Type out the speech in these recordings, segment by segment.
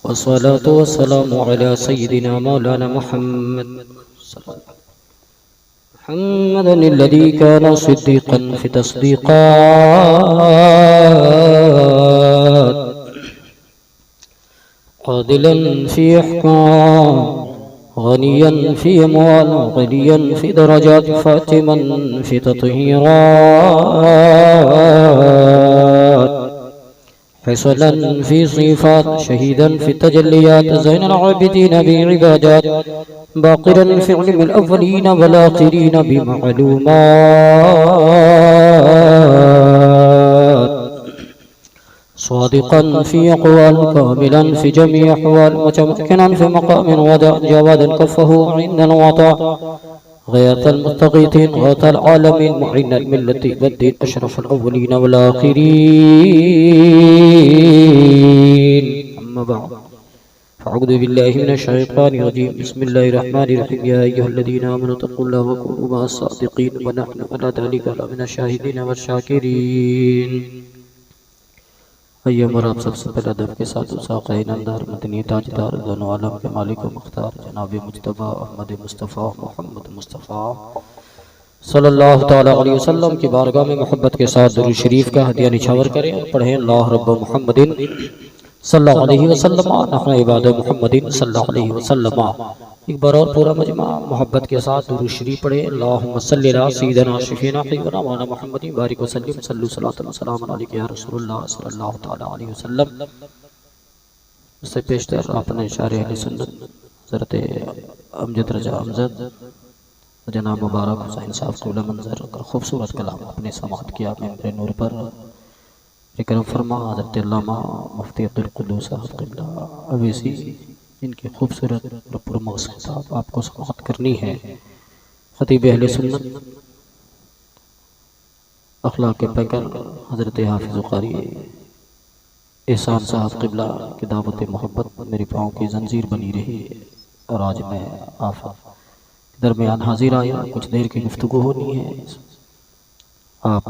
वस्सलातु वस्सलामु अला सय्यिदिना मौलाना मुहम्मदिल्लज़ी काना सिद्दीक़न फ़ी तस्दीक़ात आदिलन फ़ी अहकाम गनियन फ़ी अमवाल गनियन फ़ी दरजात फ़ातिमन फ़ी तत्हीरात फैसलन फ़ी सिफ़ात शहीदन फ़ी तजल्लियात ज़ैनुल आबिदीन बिइबादात बाक़िरन फ़ी इल्मिल अव्वलीन वल आख़िरीन बिमालूमात स्वादिक़न फ़ी अक़वाल कामिलन फ़ी जमीइ अहवाल मुतमक्किनन फ़ी मक़ाम वदा जवादन कफ़्फ़हु इंदल वता गयातल मुस्तगीथीन गौतल आलमीन मुइन्नल मिल्लति वद्दीन अशरफुल अव्वलीन वल आख़िरीन अम्मा बअद फ़अऊज़ु बिल्लाहि मिनश शैतानिर रजीम बिस्मिल्लाहिर रहमानिर रहीम या अय्युहल्लज़ीना आमनू तक़ुल्लाह व कूनू मअस सादिक़ीन व नहनु अला ज़ालिका लमिनश शाहिदीन वश-शाकिरीन। आइए हमारा आप सबसे पहले अदब के साथ उसाक़े इनामदार मदनी ताजदार दोनों आलम के मालिक व मुख्तार जनाब मुज्तबा अहमद मुस्तफ़ा मोहम्मद मुस्तफ़ा सल्लल्लाहु तआला अलैहि वसल्लम की बारगाह में मोहब्बत के साथ दुरूद शरीफ का हदिया निछावर करें और पढ़ें अल्लाह रब्ब मुहम्मदिन सल्लल्लाहु अलैहि वसल्लम नहनु इबाद मुहम्मदिन सल्लल्लाहु अलैहि वसल्लम। एक बार और पूरा मजमा मोहब्बत के साथ दुरूद शरीफ पढ़े अल्लाहुम्मा सल्लि अला सय्यिदिना शफीना हबीबना मौलाना मुहम्मदिन बारिक व सल्लिम सल्लु सलातन व सलामन अलैका या रसूलुल्लाह सल्लल्लाहु तआला अलैहि वसल्लम। उससे पेशतर अपने शारे अहले सुन्नत हज़रत अमजद रजा अमजद जनाब मुबारक हुसैन साहब क़िबला मंज़र का खूबसूरत कलाम अपने समाअत किया मेरे नूर पर करम फरमा हज़रत अल्लामा मुफ्ती अब्दुल कुद्दूस साहब क़िबला अवैसी इनकी खूबसूरत और पुरमौज किताब आपको समाअत करनी है। ख़तीब अहले सुन्नत अखलाक़ के पैकर हज़रत हाफ़िज़ क़ारी एहसान साहब क़िबला की दावत मोहब्बत मेरे पाँव की जंजीर बनी रही और आज मैं आप दरमियान हाजिर आया। कुछ देर की गुफ्तगू होनी है। आप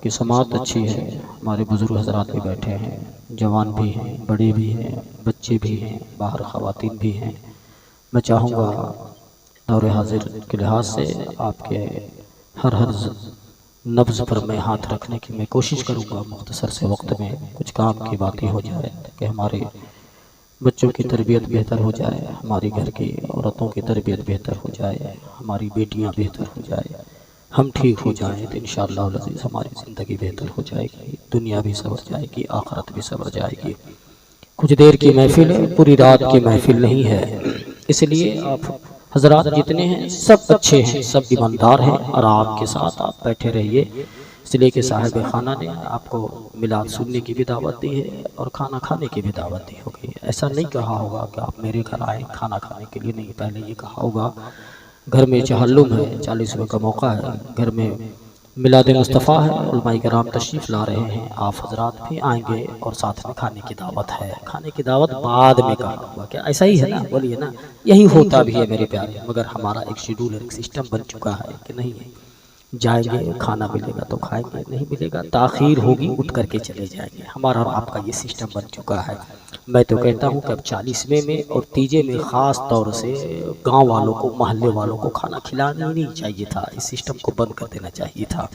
की समाअत अच्छी है। हमारे बुजुर्ग हज़रात भी बैठे हैं, जवान भी हैं, बड़े भी हैं, बच्चे भी हैं, बाहर ख़वातीन भी हैं। मैं चाहूँगा दौर हाजिर के लिहाज से आपके हर नब्ज़ पर मैं हाथ रखने की मैं कोशिश करूँगा। मुख्तसर से वक्त में कुछ काम की बातें हो जाए ताकि हमारे बच्चों की तरबियत बेहतर हो जाए, हमारी घर की औरतों की तरबियत बेहतर हो जाए, हमारी बेटियाँ बेहतर हो जाए, हम ठीक हो जाएँ तो इंशाअल्लाह अज़ीज़ हमारी ज़िंदगी बेहतर हो जाएगी, दुनिया भी सवर जाएगी, आखिरत भी सवर जाएगी। कुछ देर की महफिल है, पूरी रात की महफिल नहीं है, इसलिए आप हज़रात जितने हैं सब अच्छे हैं, सब ईमानदार हैं और आपके साथ आप बैठे रहिए। इसलिए कि साहिब खाना ने आपको मिलाद सुनने की भी दावत दी है और खाना खाने की भी दावत दी होगी। ऐसा नहीं कहा होगा कि आप मेरे घर आए खाना खाने के लिए, नहीं, पहले ये कहा होगा घर में चहल्लुम है, 40वें का मौका है, घर में मिलाद मुस्तफ़ा है, उलमाए किराम तशरीफ़ ला रहे हैं, आप हज़रात भी आएंगे और साथ में खाने की दावत है। खाने की दावत बाद में कहा होगा, क्या ऐसा ही है ना? बोलिए ना, यही होता भी है मेरे प्यारे। मगर हमारा एक शेड्यूल एक सिस्टम बन चुका है कि नहीं है, जाएंगे खाना मिलेगा तो खाएंगे, नहीं मिलेगा ताख़ीर होगी उठ करके चले जाएंगे। हमारा और आपका ये सिस्टम बन चुका है। मैं तो कहता हूँ कि अब 40वें में और तीजे में ख़ास तौर से गांव वालों को, मोहल्ले वालों को खाना खिलाना ही नहीं चाहिए था, इस सिस्टम को बंद कर देना चाहिए था,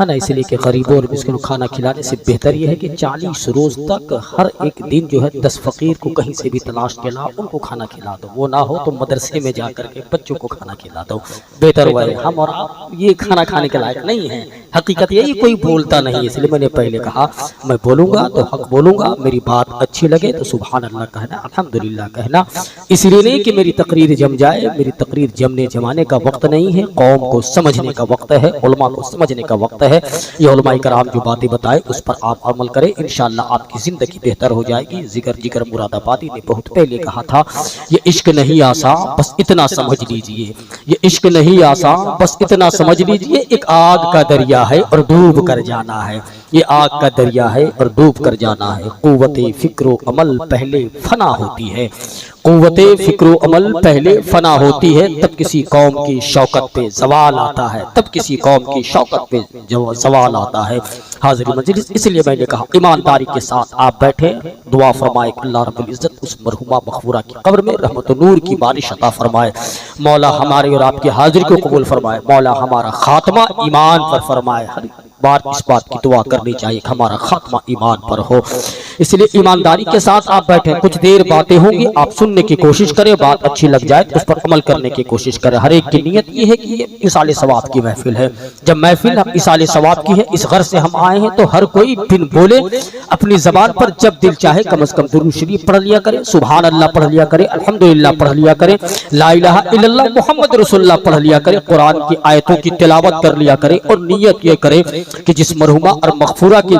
है ना। इसलिए कि गरीबों और मिस्किनों को खाना खिलाने से बेहतर यह है कि 40 रोज़ तक हर एक दिन जो है 10 फ़कीर को कहीं से भी तलाश के लाओ, उनको खाना खिला दो। वो ना हो तो मदरसे में जा कर के बच्चों को खाना खिला दो, बेहतर हुआ है। हम और आप ये खाना खाने के लायक नहीं है, हकीकत यही, कोई बोलता नहीं है। इसलिए मैंने पहले कहा मैं बोलूँगा तो हक बोलूँगा, मेरी बात अच्छी लगे तो सुभान अल्लाह कहना, अल्हम्दुलिल्लाह कहना। इसलिए नहीं कि मेरी तकरीर जम जाए, मेरी तकरीर जमने जमाने का वक्त नहीं है, कौम को समझने का वक्त है, उलमा को समझने का वक्त है। ये उलमाए कराम जो बातें बताए उस पर आप अमल करें, इंशाअल्लाह आपकी ज़िंदगी बेहतर हो जाएगी। जिक्र मुरादाबादी ने बहुत पहले कहा था, ये इश्क नहीं आसान बस इतना समझ लीजिए, ये इश्क नहीं आसान बस इतना समझ लीजिए, एक आग का दरिया है और डूब कर जाना है। ये आग का दरिया है और डूब कर जाना है। कुव्वते फिक्रो अमल पहले फना होती है, कुव्वते फिक्रो अमल पहले फना होती है, तब किसी कौम की शौकत पे जवाल आता है, तब किसी कौम की शौकत पे जवाल आता है। हाज़िर मजलिस, इसलिए मैंने कहा ईमानदारी के साथ आप बैठे, दुआ फरमाए अल्लाह रब्बुल इज्जत उस मरहुमा मग़फ़ूरा की कब्र में रहमत और नूर की बारिश अता फरमाए। मौला हमारे और आपकी हाजिरी को कबूल फरमाए। मौला हमारा खात्मा ईमान पर फरमाए। हर बार इस बात की दुआ करनी चाहिए कि हमारा खात्मा ईमान पर हो। इसलिए ईमानदारी के साथ आप बैठे, कुछ देर बातें होंगी, आप सुनने की कोशिश करें, बात अच्छी लग जाए तो उस पर अमल करने की कोशिश करें। हर एक की नीयत ये है कि ये इसाले सवाब की महफिल है। जब महफिल हम इसाले सवाब की है, इस गर्ज से हम आए हैं, तो हर कोई बिन बोले अपनी जबान पर जब दिल चाहे कम से कम दुरूद शरीफ पढ़ लिया करे, सुभान अल्लाह पढ़ लिया करे, अल्हम्दुलिल्लाह पढ़ लिया करे, ला इलाहा इल्लल्लाह मुहम्मद रसूलुल्लाह पढ़ लिया करे, कुरान की आयतों की तिलावत कर लिया करे और नीयत ये करे कि जिस मरहुमा और मग़फ़ूरा की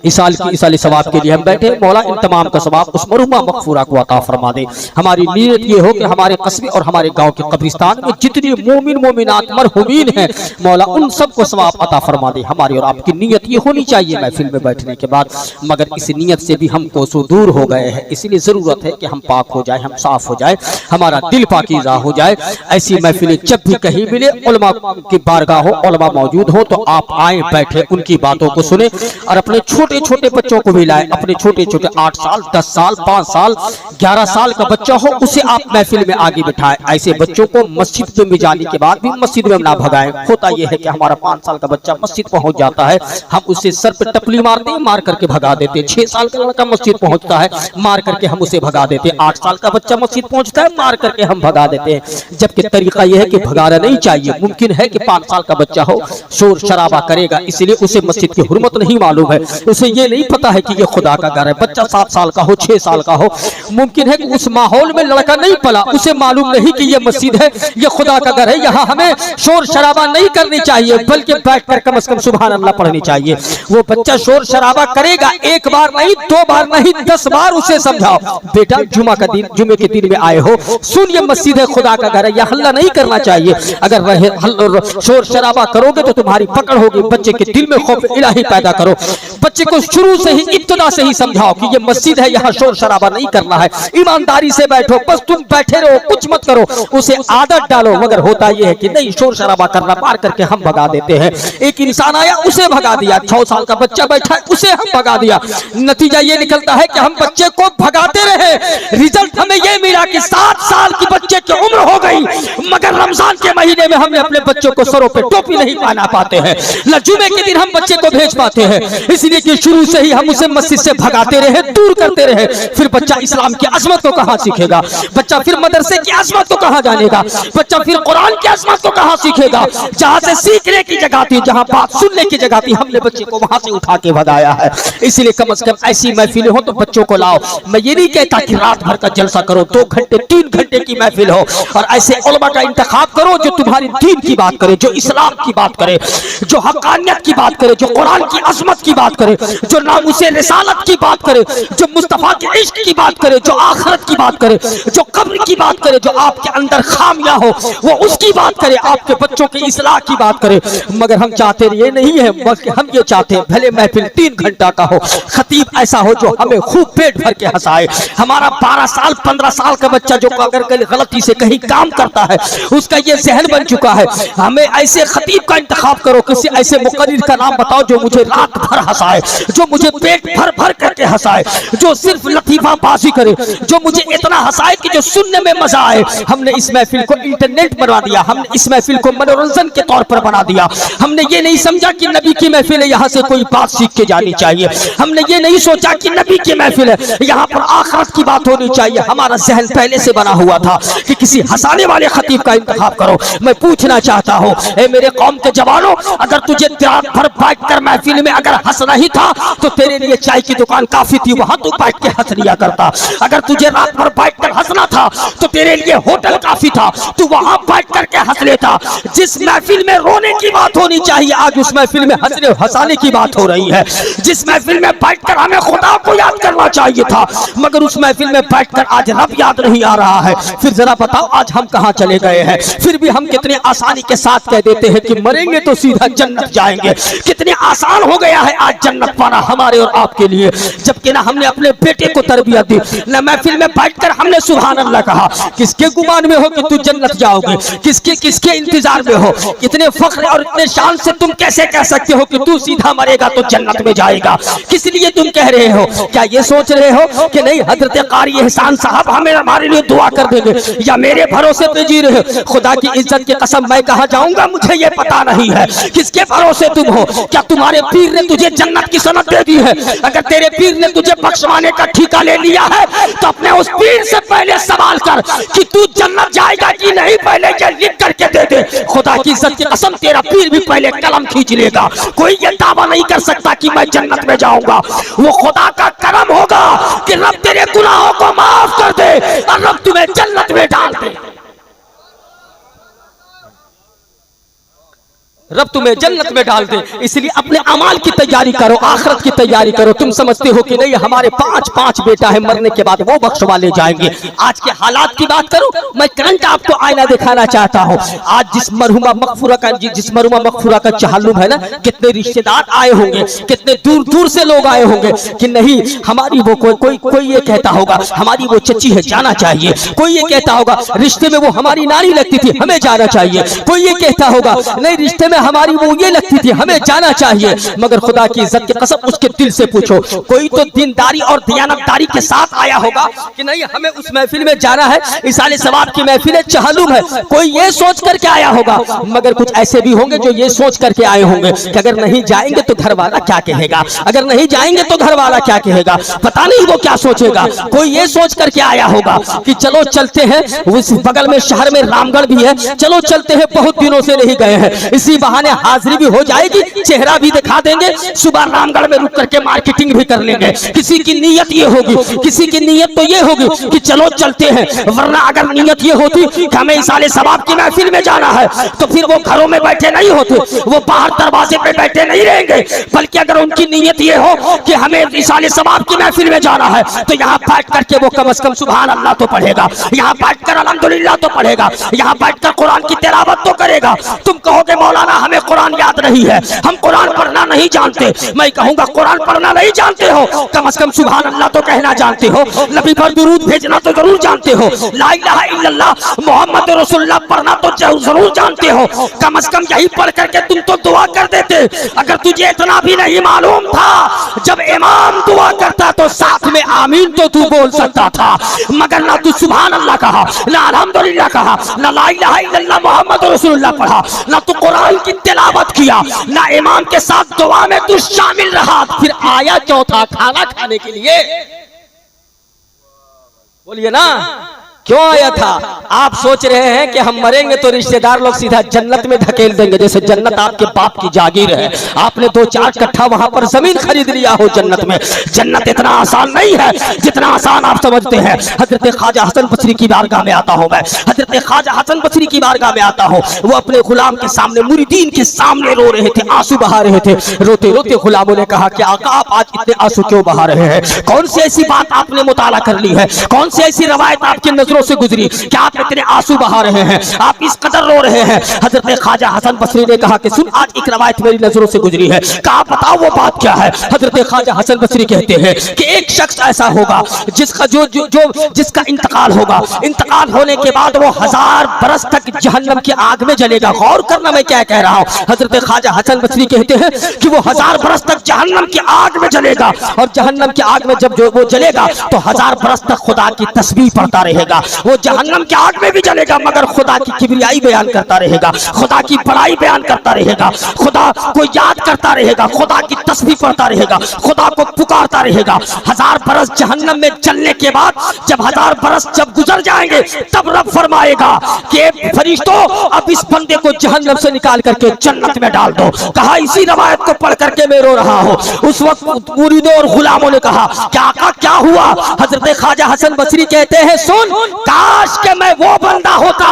इसाले सवाब के लिए हम बैठे, मौला इन तमाम का सवाब उस मरहुमा मग़फ़ूरा को अता फरमा दे। हमारी नीयत ये हो कि हमारे कस्बे और हमारे गांव के कब्रिस्तान में जितने मोमिन मोमिनात मरहुमीन हैं, मौला उन सबको सवाब अता फरमा दे। हमारी और आपकी नीयत ये होनी चाहिए महफिल में बैठने के बाद, मगर इस नीयत से भी हम कोसों दूर हो गए हैं। इसलिए ज़रूरत है कि हम पाक हो जाए, हम साफ हो जाए, हमारा दिल पाकीज़ा हो जाए। ऐसी महफिलें जब भी कहीं मिले, उलमा की बारगाह हो, उलमा मौजूद हो, तो आप आए, बैठे, उनकी बातों को सुने और अपने छोटे छोटे बच्चों को भी लाए। अपने छोटे छोटे 8 साल 10 साल 5 साल 11 साल का बच्चा हो, उसे आप महफिल में आगे बिठाएं। ऐसे बच्चों को मस्जिद में जाने के बाद भी मस्जिद में ना भगाएं। होता यह है कि हमारा 5 साल का बच्चा मस्जिद पहुंच जाता है, हम उसे सर पे टपली मारते हैं, मार करके भगा देते हैं। 6 साल का लड़का मस्जिद पहुंचता है, मार करके हम उसे भगा देते हैं। 8 साल का बच्चा मस्जिद पहुंचता है, मार करके हम भगा देते हैं। जबकि तरीका यह है कि भगाना नहीं चाहिए। मुमकिन है कि 5 साल का बच्चा हो, शोर शराबा करेगा, इसलिए उसे मस्जिद की हुर्मत नहीं मालूम है, उसे ये नहीं पता है कि ये खुदा का घर है। बच्चा 7 साल का हो, 6 साल का हो, मुमकिन है कि उस माहौल में लड़का नहीं पला, उसे मालूम नहीं कि ये मस्जिद है, ये खुदा का घर है, यहाँ हमें शोर शराबा नहीं करनी चाहिए, बल्कि बैठकर कम से कम सुभान अल्लाह पढ़नी चाहिए। वो बच्चा शोर शराबा करेगा, 1 बार नहीं, 2 बार नहीं, 10 बार उसे समझाओ, बेटा जुमे के दिन में आए हो, सुन ये मस्जिद है, खुदा का घर है, यह हल्ला नहीं करना चाहिए। अगर शोर शराबा करोगे तो तुम्हारी पकड़ होगी। बच्चे के दिल में खौफ इलाही पैदा करो, बच्चे को शुरू से ही इब्तिदा से ही समझाओ कि ये मस्जिद है, यहाँ शोर शराबा नहीं करना है, ईमानदारी से बैठो, बस तुम बैठे रहो, कुछ मत करो, उसे आदत डालो। मगर होता यह है कि नहीं, शोर शराबा करना, मार करके हम भगा देते हैं। एक इंसान आया, उसे भगा दिया, 6 साल का बच्चा बैठा है, उसे हम भगा दिया। नतीजा ये निकलता है कि हम बच्चे को भगाते रहे, रिजल्ट हमें ये मिला कि 7 साल की बच्चे की उम्र हो गई, मगर रमजान के महीने में हमने अपने बच्चों को सरों पे टोपी नहीं पहना पाते हैं, न जुमे के दिन हम बच्चे को भेज पाते हैं। इसलिए कि शुरू से ही हम उसे मस्जिद से भगाते रहे, दूर करते रहे। फिर बच्चा इस्लाम की अजमत को कहाँ सीखेगा? बच्चा फिर मदरसे की अजमत को कहाँ जानेगा? बच्चा फिर कुरान की अजमत को कहाँ सीखेगा? जहाँ से सीखने की जगह थी, जहाँ बात सुनने की जगह थी, हमने बच्चे को वहां से उठा के भगाया है। इसलिए कम से कम ऐसी महफिलें हो तो बच्चों को लाओ। मैं ये नहीं कहता कि रात भर का जलसा करो, 2 घंटे 3 घंटे की महफिल हो, और ऐसे उलमा का इंतखाब करो जो तुम्हारी दीन की बात करे, जो इस्लाम की बात करे, जो हक़ानियत की बात करे, जो कुरान की अजमत की बात करे, जो नामुसे रिसालत की बात करे, जो मुस्तफा के इश्क की बात करे, जो आखिरत की बात करे, जो कब्र की बात करे, जो आपके अंदर खामियां हो वो उसकी बात करे, आपके बच्चों की इस्लाह की बात करे। मगर हम चाहते ये नहीं है, बल्कि हम ये चाहते हैं भले महफिल 3 घंटा का हो, खतीब ऐसा हो जो हमें खूब पेट भर के हंसाए। हमारा 12 साल 15 साल का बच्चा जो अगर कहीं गलती से कहीं काम करता है, उसका ये जहन बन चुका है, हमें ऐसे खतीब का इंतखाब करो, किसी ऐसे मुक़र्रिर का नाम बताओ जो मुझे रात भर हंसाए, जो मुझे पेट भर भर करके हंसाए, जो सिर्फ लतीफा बाजी करे, जो मुझे इतना हंसाए कि जो सुनने में मजा आए। हमने इस महफिल को इंटरनेट बना दिया, हमने इस महफिल को मनोरंजन के तौर पर बना दिया। हमने ये नहीं समझा कि नबी की महफिल है, यहाँ से कोई बात सीख के जानी चाहिए। हमने ये नहीं सोचा कि नबी की महफिल है, यहाँ पर आखिरत की बात होनी चाहिए। हमारा जहन पहले से बना हुआ था कि किसी हंसाने वाले खतीब का इंतखाब करो। मैं पूछना चाहता हूँ, ए मेरे कौम के जवानों, अगर तुझे रात भर बैठ कर महफिल में अगर हंसना ही था तो तेरे लिए चाय की दुकान काफी थी, वहां तू बैठ के हंस लिया करता। अगर तुझे रात भर बैठ कर हंसना था तो तेरे लिए होटल काफी था, तू वहां बैठ करके हंस लेता। जिस महफिल में रोने की बात होनी चाहिए, आज उस महफिल में हंसने हंसाने की बात हो रही है। जिस महफिल में बैठ कर हमें खुदा को याद करना करना चाहिए था, मगर उस महफिल में बैठकर आज रब याद नहीं आ रहा है। फिर जरा बताओ आज हम कहां चले गए हैं। फिर भी हम कितने आसानी के साथ कह देते हैं कि मरेंगे तो सीधा जन्नत जाएंगे। कितने आसान हो गया है आज जन्नत पाना हमारे और आपके लिए, जबकि ना हमने अपने बेटे को तरबियत दी, न महफिल में बैठकर हमने सुभान अल्लाह कहा। किसके गुमान में हो कि तू जन्नत जाओगे, किसके किसके इंतजार में हो। इतने फख्र और इतने शान से तुम कैसे कह सकते हो कि तू सीधा मरेगा तो जन्नत में जाएगा। किस लिए तुम कह रहे हो? क्या ये सोच रहे हो कि नहीं हजरत कारी एहसान साहब हमें हमारे लिए दुआ कर देंगे, या मेरे भरोसे पे जी रहे हो? खुदा की इज्जत की कसम मैं कहां जाऊंगा मुझे ये पता नहीं है। किसके भरोसे तुम हो? क्या तुम्हारे पीर ने तुझे जन्नत की सनद दे दी है? अगर तेरे पीर ने तुझे बख्शवाने का ठेका ले लिया है तो अपने उस पीर से पहले सवाल कर कि तू जन्नत जाएगा कि नहीं, पहले ये लिख करके दे दे। खुदा की इज्जत की कसम तेरा पीर भी पहले कलम खींच लेगा। कोई ये दावा नहीं कर सकता कि मैं जन्नत में जाऊंगा। वो खुदा का करम होगा कि रब तेरे गुनाहों को माफ कर दे और रब तुम्हें जन्नत में डाल दे। रब तुम्हें जन्नत में डाल दे। इसलिए अपने अमाल की तैयारी करो, आखिरत की तैयारी करो। तुम समझते हो कि नहीं हमारे पांच बेटा है, मरने के बाद वो बख्शवा ले जाएंगे। आज के हालात की बात करूं, मैं करंट आपको आईना दिखाना चाहता हूं। आज जिस मरहुमा मगफूरा का चहल्लुम है ना, कितने रिश्तेदार आए होंगे, कितने दूर दूर से लोग आए होंगे कि नहीं हमारी वो कोई ये कहता होगा हमारी वो चची है जाना चाहिए, कोई ये कहता होगा रिश्ते में वो हमारी नानी लगती थी हमें जाना चाहिए, कोई ये कहता होगा नहीं रिश्ते में हमारी वो ये लगती थी हमें जाना चाहिए। मगर खुदा की इज्जत की कसम उसके दिल से पूछो, कोई तो दीनदारी और दयानतदारी के साथ आया होगा कि नहीं हमें उस महफिल में जाना है, इसाले सवाब की महफिल चहलुम है, कोई ये सोच करके आया होगा। मगर कुछ ऐसे भी होंगे जो ये सोच करके आए होंगे कि अगर नहीं जाएंगे तो घर वाला क्या कहेगा, अगर नहीं जाएंगे तो घर वाला क्या कहेगा, पता नहीं वो क्या सोचेगा। कोई ये सोच करके आया होगा कि चलो चलते हैं, उस बगल में शहर में रामगढ़ भी है, चलो चलते हैं, बहुत दिनों से नहीं गए हैं, इसी बहाने हाजिरी भी हो जाएगी, चेहरा भी दिखा देंगे, सुबह रामगढ़ में रुक करके मार्केटिंग भी कर लेंगे। किसी की नीयत ये होगी, किसी की नीयत तो ये होगी कि चलो चलते हैं, वरना अगर नीयत ये होती कि हमें इसाले सवाब की महफिल में जाना है तो फिर वो घरों में बैठे नहीं होते, वो बाहर दरवाजे पे बैठे नहीं रहेंगे। बल्कि अगर उनकी नीयत ये हो कि हमें इसाले सवाब की महफिल में जाना है तो यहाँ बैठ करके वो कम से कम सुभान अल्लाह तो पढ़ेगा, यहाँ बैठकर अल्हम्दुलिल्लाह तो पढ़ेगा, यहाँ बैठकर कुरान की तिलावत तो करेगा। तुम कहोगे मौलाना हमें कुरान याद नहीं है, हम कुरान पढ़ना नहीं जानते। मैं कहूंगा कुरान पढ़ना नहीं जानते हो, कम से कम सुभान अल्लाह तो कहना जानते हो, नबी पर दुरूद भेजना तो जरूर जानते हो, ला इलाहा इल्लल्लाह मोहम्मद रसूलुल्लाह पढ़ना तो जरूर जानते हो। कम से कम यही पढ़ करके तुम तो दुआ कर देते। अगर तुझे इतना भी नहीं मालूम था, जब इमाम दुआ करता तो साथ में आमीन तो तू बोल सकता था, मगर ना तू सुभान अल्लाह कहा, ना अल्हम्दुलिल्लाह कहा, ना ला इलाहा इल्लल्लाह मोहम्मद रसूलुल्लाह पढ़ा, ना तू कुरान की तिलावत किया, ना इमाम के साथ दुआ में तू शामिल रहा। फिर आया क्यों था? खाना खाने के लिए। बोलिए ना क्यों आया था? आप सोच रहे हैं कि हम मरेंगे तो रिश्तेदार लोग सीधा जन्नत में धकेल देंगे, जैसे जन्नत आपके बाप की जागीर है, आपने 2-4 कट्ठा वहां पर जमीन खरीद लिया हो जन्नत में। जन्नत इतना आसान नहीं है जितना आसान आप समझते हैं। हजरत ख्वाजा हसन बसरी की बारगाह में आता हूं मैं, हजरत ख्वाजा हसन बसरी की बारगाह में आता हूं। वो अपने गुलाम के सामने, मुरीदीन के सामने रो रहे थे, आंसू बहा रहे थे। रोते रोते गुलामों ने कहा कि आका आप आज इतने आंसू क्यों बहा रहे हैं? कौन सी ऐसी बात आपने मुताला कर ली है? कौन सी ऐसी रवायत आपकी नजरों से गुजरी कि आप इतने आंसू बहा रहे हैं, आप इस कदर रो रहे हैं? हजरत ख्वाजा हसन बसरी ने कहा कि सुन, आज एक रवायत मेरी नजरों से गुजरी है। कहा बताओ वो बात क्या है? हजरत ख्वाजा हसन बसरी कहते हैं कि एक शख्स ऐसा होगा जिसका जिसका इंतकाल होगा, इंतकाल होने के बाद वो 1000 बरस तक जहन्नम की आग में जलेगा। गौर करना मैं क्या कह रहा हूँ। हजरत ख्वाजा हसन बसरी कहते हैं कि वो 1000 बरस तक जहन्नम की आग में जलेगा, और जहन्नम की आग में जब वो जलेगा तो 1000 बरस तक खुदा की तस्बीह पढ़ता रहेगा। वो जहन्नम की आग में भी जलेगा मगर खुदा की किबरियाई बयान करता रहेगा, खुदा की बड़ाई बयान करता रहेगा, खुदा को याद करता रहेगा, खुदा की तस्बीह पढ़ता रहेगा, खुदा को पुकारता रहेगा। 1000 बरस जहन्नम में जलने के बाद जब 1000 बरस जब गुजर जाएंगे तब रब फरमाएगा कि फरिश्तों अब इस बंदे को जहन्नम से निकाल करके जन्नत में डाल दो। कहा इसी रवायत को पढ़ करके मैं रो रहा हूँ। उस वक्त मुरीदों और गुलामों ने कहा क्या आका क्या हुआ? हजरत ख्वाजा हसन बसरी कहते हैं सुन, काश के मैं वो बंदा होता,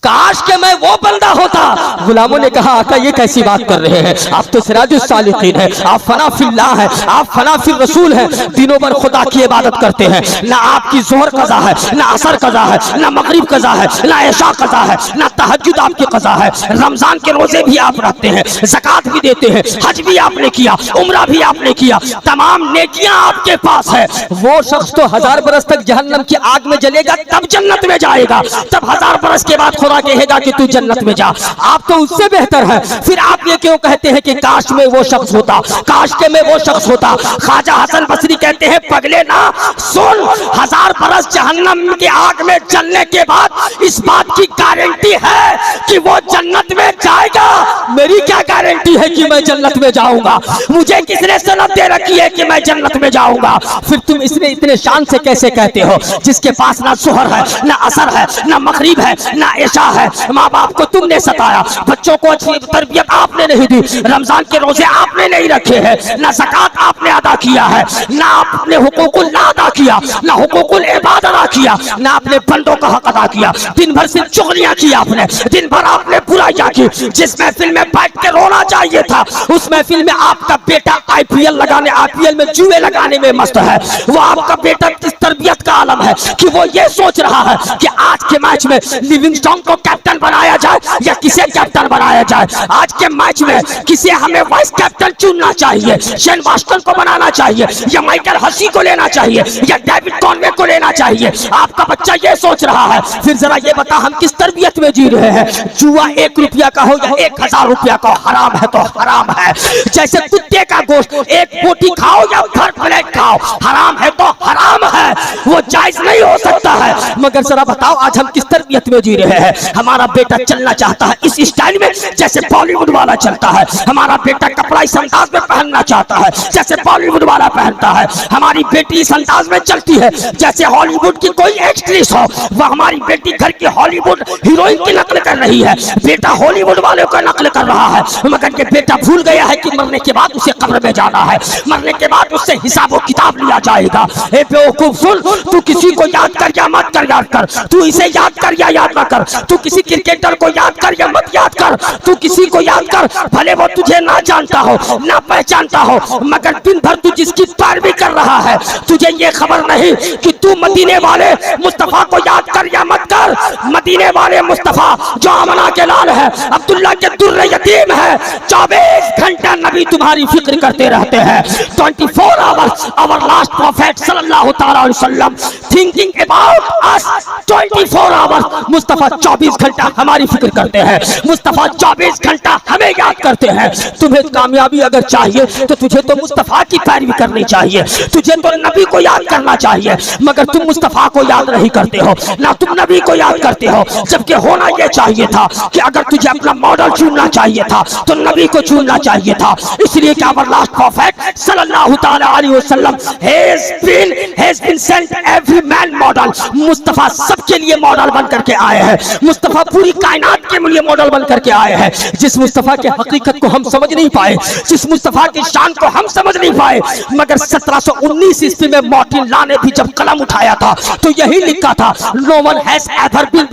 काश के मैं वो बंदा होता। गुलामों ने कहा आका ये कैसी बात कर रहे हैं, आप तो सिराजुस सालिकीन हैं, आप फना फिल्लाह हैं, आप फना फिल रसूल हैं, दिनों भर खुदा की इबादत करते हैं, ना आपकी जोहर कज़ा है, ना असर कज़ा है, ना मगरिब कज़ा है, ना ऐशा कज़ा है, ना तहज्जुद आपकी कज़ा है, रमजान के रोजे भी आप रखते हैं, ज़कात भी देते हैं, हज भी आपने किया, उम्रा भी आपने किया, तमाम नेकियां आपके पास है। वो शख्स तो 1000 बरस तक जहन्नम की आग में जलेगा तब जन्नत में जाएगा, तब 1000 बरस के बाद खुदा कहेगा कि तू जन्नत में जा। आप तो उससे बेहतर है, फिर आप ये क्यों कहते हैं कि काश में वो शख्स होता, काश के में वो शख्स होता। ख्वाजा हसन बसरी कहते हैं पगले ना सुन, 1000 बरस जहन्नम की आग में जलने के बाद इस बात की गारंटी है कि वो जन्नत में जाएगा। मेरी क्या गारंटी है कि मैं जन्नत में जाऊंगा? मुझे किसने सनद दे रखी है कि मैं जन्नत में जाऊंगा? फिर तुम इसमें इतने शान से कैसे कहते हो, जिसके पास ना जोहर है, ना असर है, ना मगरिब है, ना ऐशा है, माँ बाप को तुमने सताया, बच्चों को अच्छी तरबियत आपने नहीं दी, रमजान के रोजे आपने नहीं रखे हैं, ना ज़कात आपने अदा किया है, ना आपने हुकूकुल्लाह अदा किया, ना हुकूकुल इबाद अदा किया, ना आपने बंदों का हक अदा किया। दिन भर सिर्फ चुगलियां की आपने, दिन भर आपने बुराइयां की। जिस महफिल में बैठ के रोना चाहिए था, उस महफिल में आपका बेटा आईपीएल लगाने, आईपीएल में जुए लगाने में मस्त है। वो आपका बेटा किस तरबियत का आलम है कि वो ये सोच रहा है कि आज के मैच में लिविंगस्टोन को कैप्टन बनाया जाए या किसे कैप्टन बनाया जाए। आज के मैच में किसे हमें वाइस कैप्टन चुनना चाहिए, शेन वास्टन को बनाना चाहिए या माइकल हसी को लेना चाहिए या डेविड कॉनवे को लेना चाहिए। आपका बच्चा ये सोच रहा है। फिर जरा ये बता हम किस तरबियत में जी रहे हैं? जुआ 1 रुपया का हो या 1000 रुपया का, हराम है तो हराम है। जैसे कुत्ते का गोश्त 1 बोटी खाओ या भर प्लेट खाओ, हराम है तो हराम है, वो जायज नहीं हो सकता है। मगर जरा बताओ आज हम किस तरबियत में जी रहे हैं? हमारा बेटा चलना चाहता है इस स्टाइल में जैसे बॉलीवुड वाला चलता है, हमारा बेटा कपड़ा इस अंदाज में पहनना चाहता है जैसे बॉलीवुड वाला पहनता है, हमारी बेटी इस अंदाज में चलती है जैसे हॉलीवुड की कोई एक्ट्रेस हो। वह हमारी बेटी घर की हॉलीवुड हीरोइन की नकल कर रही है, बेटा हॉलीवुड वाले का नकल कर रहा है। मगर ये बेटा भूल गया है कि मरने के बाद उसे कब्र में जाना है, मरने के बाद उससे हिसाब व किताब लिया जाएगा। ए बेवकूफ सुन, तू किसी को याद कर या मत कर, याद कर, तू इसे याद कर या याद ना कर, तू किसी क्रिकेटर को याद कर या मत याद कर, तू किसी को याद कर भले वो तुझे ना जानता हो, ना पहचानता हो, मगर दिन भर तू जिसकी पैरवी कर रहा है, तुझे ये खबर नहीं कि तू मदीने वाले मुस्तफा को याद कर या मत कर। मदीने वाले मुस्तफा जो आमना के लाल है, अब्दुल्ला के दुर्रे यतीम है, 24 घंटा नबी तुम्हारी फिक्र करते रहते हैं। 24 आवर्स आवर लास्ट प्रॉफेट सल्लल्लाहु तआला अलैहि वसल्लम thinking about us. 24 hours Mustafa 24 घंटा हमारी फिक्र करते हैं, मुस्तफा 24 घंटा हमें याद करते हैं। तुम्हें कामयाबी अगर चाहिए तो तुझे तो मुस्तफा की पैरवी करनी चाहिए, तुझे तो नबी को याद करना चाहिए, मगर तुम मुस्तफा को याद नहीं करते हो, ना तुम नबी को याद करते हो। जबकि होना यह चाहिए था कि अगर तुझे अपना मॉडल चुनना चाहिए था तो नबी को चुनना चाहिए था। इसलिए कि आवर लास्ट प्रॉफेट सल्लल्लाहु तआला अलैहि वसल्लम has been sent every man model. Mustafa सबके लिए मॉडल बन करके आए हैं, मुस्तफा पूरी कायनात के लिए मॉडल बन करके आए हैं। जिस मुस्तफा के हकीकत को हम समझ नहीं पाए, जिस मुस्तफा की शान को हम समझ नहीं पाए, मगर 1719 ईस्वी में मार्टिन लॉ ने भी जब कलम उठाया था तो यही लिखा था, no one has ever been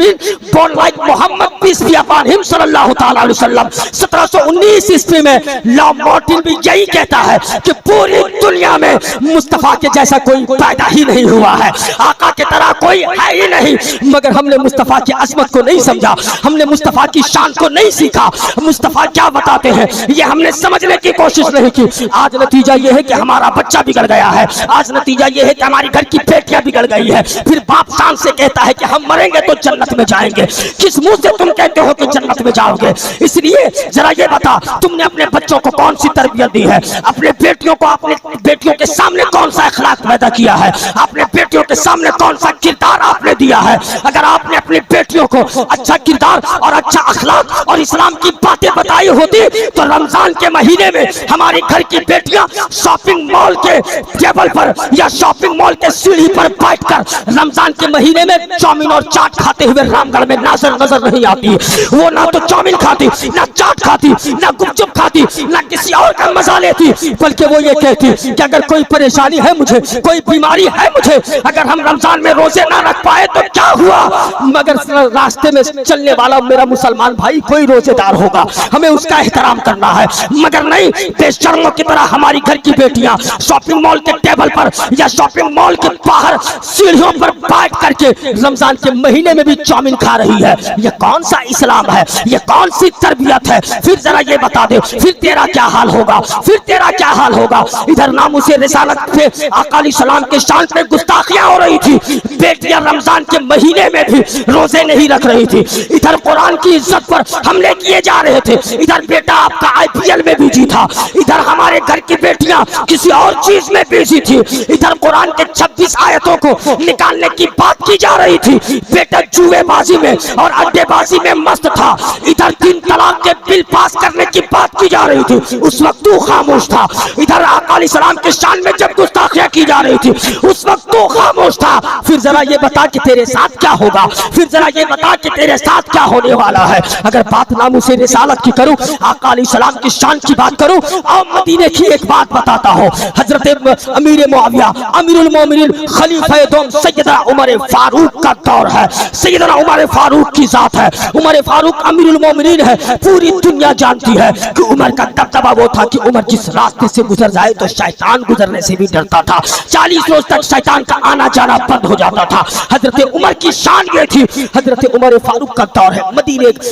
born like Mohammed peace be upon him सल्लल्लाहु तआला अलैहि वसल्लम। 1719 ईस्वी में लॉ मार्टिन भी यही कहता है कि पूरी दुनिया में मुस्तफा के जैसा कोई पैदा ही नहीं हुआ है, आका की तरह कोई है ही नहीं। मगर हमने मुस्तफा की अजमत को नहीं समझा, हमने मुस्तफा की शान को नहीं सीखा। मुस्तफा क्या बताते हैं ये हमने समझने की कोशिश नहीं की। आज नतीजा ये है कि हमारा बच्चा बिगड़ गया है, आज नतीजा ये है कि हमारी घर की बेटियां बिगड़ गई है। फिर बाप शान से कहता है कि हम मरेंगे तो जन्नत में जाएंगे। किस मुंह से तुम कहते हो कि जन्नत में जाओगे? इसलिए जरा ये बता, तुमने अपने बच्चों को कौन सी तरबियत दी है? अपने बेटियों को, अपने बेटियों के सामने कौन सा अखलाक पैदा किया है? अपने बेटियों के सामने कौन सा किरदार आपने दिया है? अगर आपने अपनी बेटियों को अच्छा किरदार और अच्छा अखलाक और इस्लाम की बातें बताई होती तो रमजान के महीने में हमारे घर की बेटियां शॉपिंग मॉल के टेबल पर या शॉपिंग मॉल के सीढ़ी पर बैठकर रमजान के महीने में चाउमीन और चाट खाते हुए रामगढ़ में नजर नहीं आती। वो ना तो चाउमीन खाती, ना चाट खाती, ना गुपचुप खाती, ना किसी और का मजा लेती, बल्कि वो ये कहती कि अगर कोई परेशानी है मुझे, कोई बीमारी है मुझे, अगर हम रमजान में रोजे ना रख पाए तो क्या हुआ, मगर रास्ते में चलने वाला मेरा मुसलमान भाई कोई रोजेदार होगा, हमें उसका एहतराम करना है। मगर नहीं, बेशर्मों की तरह हमारी घर की बेटियां शॉपिंग मॉल के टेबल पर या शॉपिंग मॉल के बाहर सीढ़ियों पर बैठ करके रमजान के महीने में भी चाउमीन खा रही है। ये कौन सा इस्लाम है, ये कौन सी तरबियत है? फिर जरा ये बता दे, फिर तेरा क्या हाल होगा, फिर तेरा क्या हाल होगा? इधर नामुसे रिसालत पे आका अलैहिस्सलाम के शान पे गुस्ताखियां हो रही थी, बेटियां रमजान के महीने में भी रोजे नहीं रख रही थी। इधर कुरान की इज्जत पर हमले किए जा रहे थे, इधर बेटा आपका IPL में बिजी था, इधर हमारे घर की बेटियां किसी और चीज में बिजी थी, इधर कुरान के 26 आयतों को निकालने की बात की जा रही थी, बेटा जुएबाजी में और अड्डेबाजी में मस्त था, इधर 3 तलाक के बिल पास करने की बात की जा रही थी, उस वक्त तू खामोश था। इधर आका अलैहिस्सलाम के शान में जब गुस्ताखियां की जा रही थी उस वक्त तू खामोश था। फिर जरा ये बता कि तेरे साथ क्या होगा, फिर जरा ये बता कि तेरे साथ क्या होने वाला है। अगर बात नामुसे रिसालत की करूं, आका अलैहिस्सलाम की शान की बात करूं, और मदीने की एक बात बताता हूं। हजरत अमीर मुआविया अमीरुल मोमिनीन खलीफा दोम सैयदना उमर फारूक का दौर है, सैयदना उमर फारूक की जात है, उमर फारूक अमीरुल मोमिनीन है। पूरी दुनिया जानती है कि उमर का दबदबा वो था कि उमर जिस रास्ते से गुजर जाए तो शैतान गुजरने से भी डरता था, 40 रोज तक शैतान का आना जाना बंद हो जाता था। हजरत उमर की शान ये थी। हजरत उमर फारूक का दौर है,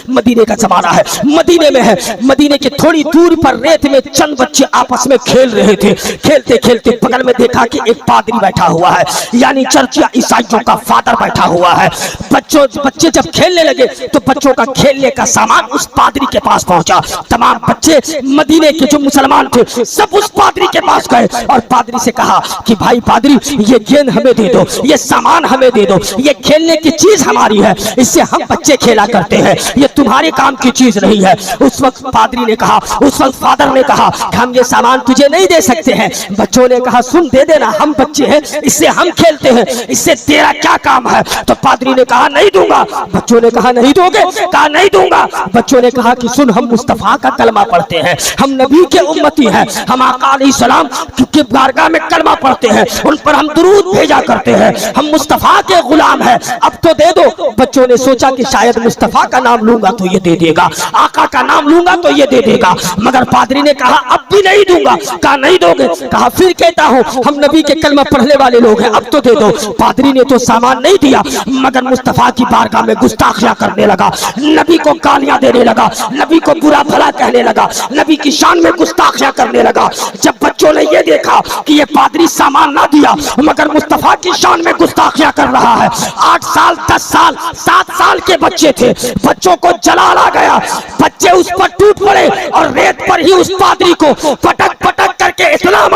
मदीने का जमाना है, मदीने में है। मदीने के थोड़ी दूर पर रेत में चंद बच्चे आपस में खेल रहे थे। खेलते खेलते बगल में देखा कि एक पादरी बैठा हुआ है, यानी चर्चिया ईसाइयों का फादर बैठा हुआ है। बच्चे जब खेलने लगे तो बच्चों का खेलने का सामान उस पादरी के पास पहुंचा। तमाम बच्चे मदीने के जो मुसलमान थे सब उस पादरी के पास गए और पादरी से कहा कि भाई पादरी, ये गेंद हमें दे दो, ये सामान हमें दे दो, ये खेलने की चीज हमारी है, इससे हम बच्चे खेला करते हैं, ये तुम्हारे काम की चीज नहीं है। उस वक्त पादरी ने कहा, उस वक्त फादर ने कहा कि हम ये सामान तुझे नहीं दे सकते हैं। बच्चों ने कहा सुन, दे देना, हम बच्चे हैं, इससे हम खेलते हैं, इससे तेरा क्या काम है? तो पादरी ने कहा नहीं दूंगा। बच्चों ने कहा नहीं दोगे? कहा नहीं दूंगा। बच्चों ने कहा कि सुन, हम मुस्तफा का कलमा पढ़ते हैं, हम नबी के उम्मती हैं, हम आका अलैहिस्सलाम की बारगाह में कलमा पढ़ते हैं, उन पर हम दुरूद भेजा करते हैं, हम मुस्तफा के गुलाम हैं, अब तो दे दो। बच्चों ने सोचा कि शायद मुस्तफा का नाम लूंगा तो ये दे देगा, आका का नाम लूंगा तो ये दे देगा, मगर पादरी ने कहा अब भी नहीं दूंगा। कहा नहीं दोगे? कहा फिर कहता हूं, हम नबी के कलमा पढ़ने वाले लोग हैं, अब तो दे दो। पादरी ने तो सामान नहीं दिया, मगर मुस्तफा की बारगाह में गुस्ताखियां करने लगा, नबी को गालियां देने लगा, नबी को बुरा भला कहने लगा, नबी की शान में गुस्ताखियां करने लगा। जब बच्चों ने ये देखा कि ये पादरी सामान ना दिया मगर मुस्तफा की शान में गुस्ताखियां कर रहा है, 8 साल 10 साल 7 साल के बच्चे थे, बच्चों को जलाल आ गया, बच्चे उस पर टूट पड़े और रेत पर ही उस पादरी को पटक पटक करके इतना